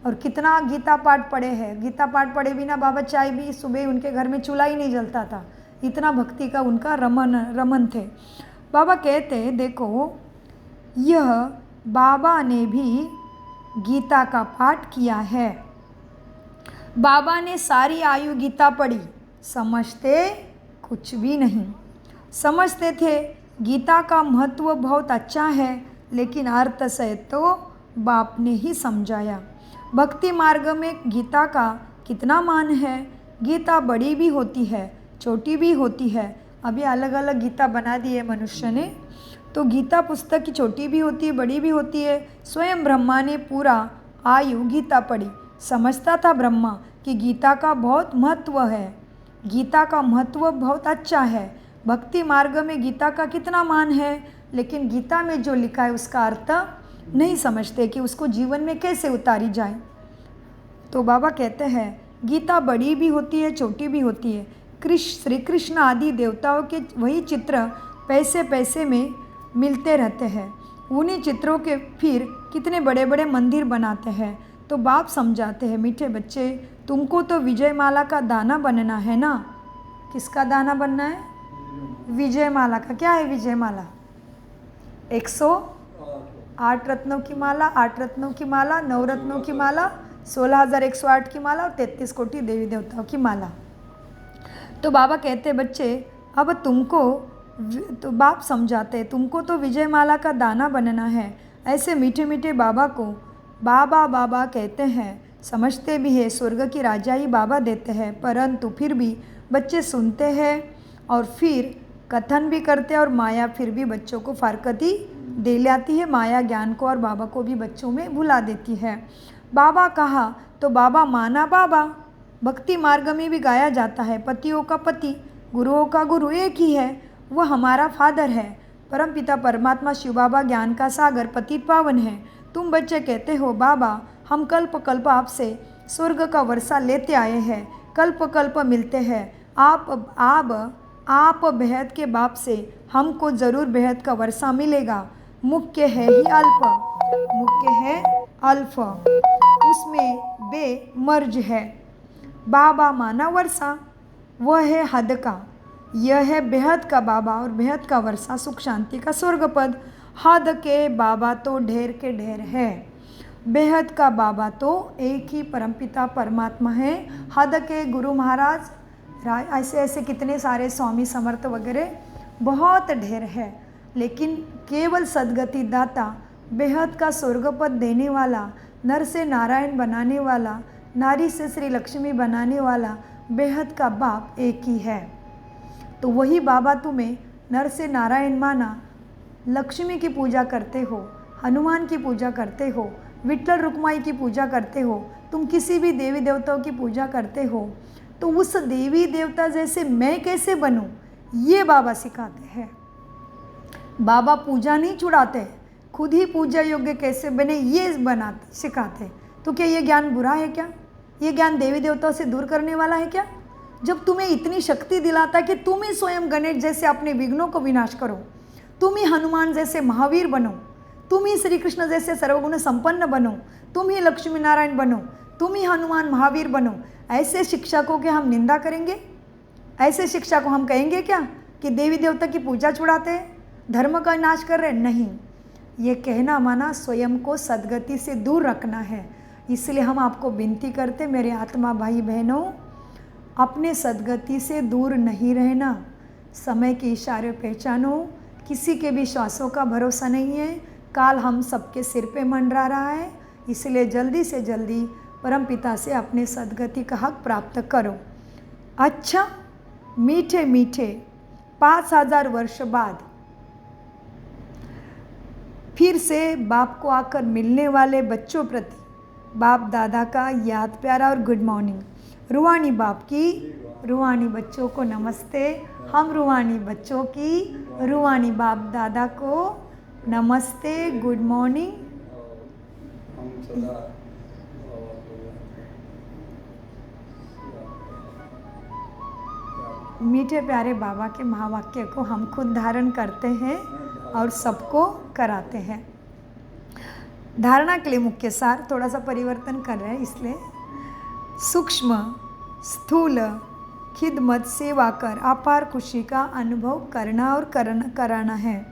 S1: और कितना गीता पाठ पढ़े हैं. गीता पाठ पढ़े बिना बाबा चाय भी सुबह उनके घर में चूल्हा ही नहीं जलता था, इतना भक्ति का उनका रमन थे. बाबा कहते देखो यह बाबा ने भी गीता का पाठ किया है. बाबा ने सारी आयु गीता पढ़ी, समझते कुछ भी नहीं। समझते थे गीता का महत्व बहुत अच्छा है, लेकिन अर्थ से तो बाप ने ही समझाया। भक्ति मार्ग में गीता का कितना मान है। गीता बड़ी भी होती है, छोटी भी होती है। अभी अलग अलग गीता बना दी है मनुष्य ने, तो गीता पुस्तक की छोटी भी होती है, बड़ी भी होती है। स्वयं ब्रह्मा ने पूरा आयु गीता पढ़ी। समझता था ब्रह्मा कि गीता का बहुत महत्व है, गीता का महत्व बहुत अच्छा है। भक्ति मार्ग में गीता का कितना मान है, लेकिन गीता में जो लिखा है उसका अर्थ नहीं समझते कि उसको जीवन में कैसे उतारी जाए। तो बाबा कहते हैं गीता बड़ी भी होती है, छोटी भी होती है। श्री कृष्ण आदि देवताओं के वही चित्र पैसे पैसे में मिलते रहते हैं। उन्हीं चित्रों के फिर कितने बड़े बड़े मंदिर बनाते हैं। तो बाप समझाते हैं, मीठे बच्चे, तुमको तो विजय माला का दाना बनना है ना। किसका दाना बनना है? विजय माला का। क्या है विजय माला? 108 रत्नों की माला, 8 रत्नों की माला, 9 रत्नों की माला, 16,108 की माला और 33 कोटि देवी देवताओं की माला। तो बाबा कहते बच्चे, अब तुमको, तो बाप समझाते तुमको तो विजय माला का दाना बनना है। ऐसे मीठे मीठे बाबा को बाबा बाबा कहते हैं, समझते भी है स्वर्ग की राजाई बाबा देते हैं, परंतु फिर भी बच्चे सुनते हैं और फिर कथन भी करते हैं और माया फिर भी बच्चों को फारकती दे लाती है। माया ज्ञान को और बाबा को भी बच्चों में भुला देती है। बाबा कहा तो बाबा माना बाबा। भक्ति मार्ग में भी गाया जाता है, पतियों का पति गुरुओं का गुरु एक ही है, वह हमारा फादर है। परम पिता परमात्मा शिव बाबा ज्ञान का सागर पतित पावन है। तुम बच्चे कहते हो बाबा हम कल्प कल्प आपसे स्वर्ग का वर्षा लेते आए हैं, कल्प कल्प मिलते हैं। आप बेहद के बाप से हमको ज़रूर बेहद का वर्षा मिलेगा। मुख्य है ही अल्प, मुख्य है अल्फ, उसमें बे मर्ज है। बाबा माना वर्षा, वह है हद का, यह है बेहद का बाबा और बेहद का वर्षा सुख शांति का स्वर्ग पद। हद के बाबा तो ढेर के ढेर है, बेहद का बाबा तो एक ही परमपिता परमात्मा है। हद के गुरु महाराज, ऐसे ऐसे कितने सारे स्वामी समर्थ वगैरह बहुत ढेर है, लेकिन केवल सदगति दाता, बेहद का स्वर्गपद देने वाला, नर से नारायण बनाने वाला, नारी से श्री लक्ष्मी बनाने वाला बेहद का बाप एक ही है। तो वही बाबा तुम्हें नर से नारायण माना, लक्ष्मी की पूजा करते हो, हनुमान की पूजा करते हो, विट्ठल रुक्माई की पूजा करते हो, तुम किसी भी देवी देवताओं की पूजा करते हो, तो उस देवी देवता जैसे मैं कैसे बनूं, ये बाबा सिखाते हैं। बाबा पूजा नहीं छुड़ाते, खुद ही पूजा योग्य कैसे बने ये बनाते सिखाते। तो क्या ये ज्ञान बुरा है क्या? ये ज्ञान देवी देवताओं से दूर करने वाला है क्या? जब तुम्हें इतनी शक्ति दिलाता कि तुम ही स्वयं गणेश जैसे अपने विघ्नों को विनाश करो, तुम ही हनुमान जैसे महावीर बनो, तुम ही श्री कृष्ण जैसे सर्वगुण संपन्न बनो, तुम ही लक्ष्मी नारायण बनो, तुम ही हनुमान महावीर बनो, ऐसे शिक्षकों के हम निंदा करेंगे? ऐसे शिक्षा को हम कहेंगे क्या कि देवी देवता की पूजा छुड़ाते हैं, धर्म का नाश कर रहे? नहीं, ये कहना माना स्वयं को सदगति से दूर रखना है। इसलिए हम आपको विनती करते मेरे आत्मा भाई बहनों, अपने सदगति से दूर नहीं रहना। समय के इशारे पहचानो, किसी के भी श्वासों का भरोसा नहीं है, काल हम सबके सिर पे मंडरा रहा है। इसलिए जल्दी से जल्दी परमपिता से अपने सदगति का हक प्राप्त करो। अच्छा, मीठे मीठे 5000 वर्ष बाद फिर से बाप को आकर मिलने वाले बच्चों प्रति बाप दादा का याद प्यारा और गुड मॉर्निंग। रूहानी बाप की रूहानी बच्चों को नमस्ते। हम रूहानी बच्चों की रूहानी बाप दादा को नमस्ते, गुड मॉर्निंग।
S2: हम सदा
S1: मीठे प्यारे बाबा के महावाक्य को हम खुद धारण करते हैं और सबको कराते हैं। धारणा के लिए मुख्य सार थोड़ा सा परिवर्तन कर रहे हैं, इसलिए सूक्ष्म स्थूल खिदमत सेवा कर अपार खुशी का अनुभव करना और कराना है।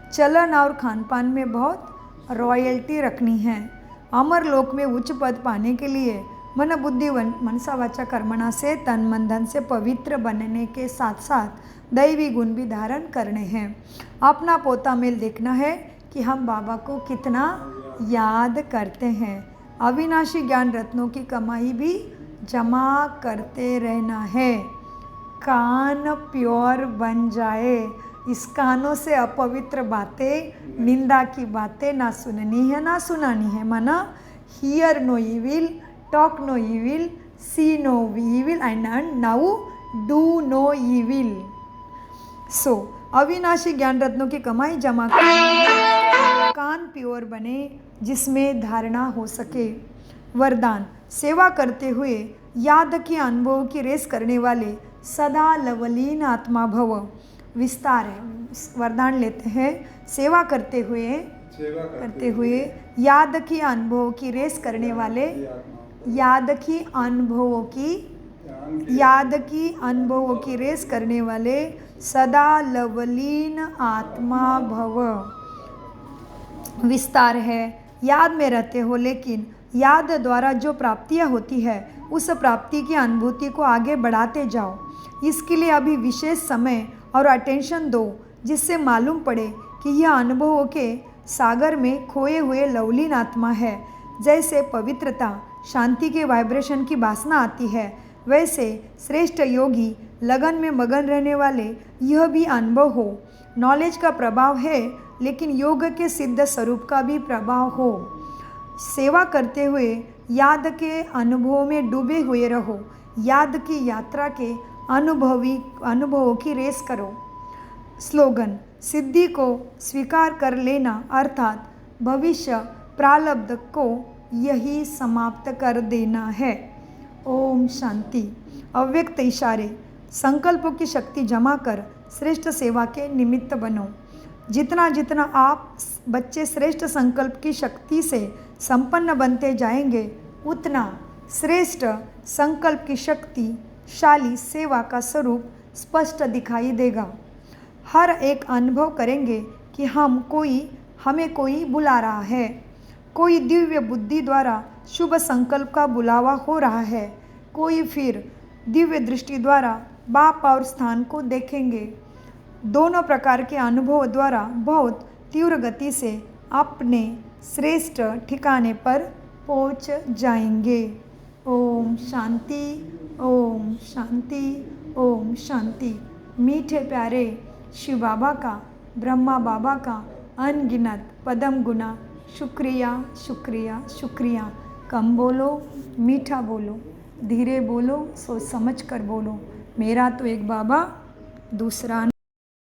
S1: चलन और खान पान में बहुत रॉयल्टी रखनी है। अमर लोक में उच्च पद पाने के लिए मन बुद्धि मनसा वाचा कर्मणा से तन मन धन से पवित्र बनने के साथ साथ दैवी गुण भी धारण करने हैं। अपना पोता मेल देखना है कि हम बाबा को कितना याद करते हैं। अविनाशी ज्ञान रत्नों की कमाई भी जमा करते रहना है। कान प्योर बन जाए। इस कानों से अपवित्र बातें, निंदा की बातें ना सुननी है ना सुनानी है। माना hear no evil, talk no evil, see no evil and now do no evil. So अविनाशी ज्ञान रत्नों की कमाई जमा करना, कान प्योर बने जिसमें धारणा हो सके। वरदान, सेवा करते हुए याद की अनुभव की रेस करने वाले सदा लवलीन आत्मा भव। विस्तार है, वरदान लेते हैं। सेवा करते हुए याद की अनुभव की रेस करने वाले, याद की अनुभवों की रेस करने वाले सदा लवलीन आत्मा भव। विस्तार है, याद में रहते हो लेकिन याद द्वारा जो प्राप्तियाँ होती है उस प्राप्ति की अनुभूति को आगे बढ़ाते जाओ। इसके लिए अभी विशेष समय और अटेंशन दो जिससे मालूम पड़े कि यह अनुभवों के सागर में खोए हुए लवलीन आत्मा है। जैसे पवित्रता, शांति के वाइब्रेशन की वासना आती है, वैसे श्रेष्ठ योगी लगन में मगन रहने वाले यह भी अनुभव हो। नॉलेज का प्रभाव है लेकिन योग के सिद्ध स्वरूप का भी प्रभाव हो। सेवा करते हुए याद के अनुभवों में डूबे हुए रहो। याद की यात्रा के अनुभवों की रेस करो। स्लोगन, सिद्धि को स्वीकार कर लेना अर्थात भविष्य प्रारब्ध को यही समाप्त कर देना है। ओम शांति। अव्यक्त इशारे, संकल्पों की शक्ति जमा कर श्रेष्ठ सेवा के निमित्त बनो। जितना जितना आप बच्चे श्रेष्ठ संकल्प की शक्ति से संपन्न बनते जाएंगे उतना श्रेष्ठ संकल्प की शक्तिशाली सेवा का स्वरूप स्पष्ट दिखाई देगा। हर एक अनुभव करेंगे कि हमें कोई बुला रहा है। कोई दिव्य बुद्धि द्वारा शुभ संकल्प का बुलावा हो रहा है। कोई फिर दिव्य दृष्टि द्वारा बाप और स्थान को देखेंगे। दोनों प्रकार के अनुभव द्वारा बहुत तीव्र गति से अपने श्रेष्ठ ठिकाने पर पहुंच जाएंगे। ओम शांति, ओम शांति, ओम शांति। मीठे प्यारे शिव बाबा का, ब्रह्मा बाबा का अनगिनत पदम गुना शुक्रिया शुक्रिया शुक्रिया। कम बोलो, मीठा बोलो, धीरे बोलो, सोच समझ कर बोलो। मेरा तो एक बाबा, दूसरा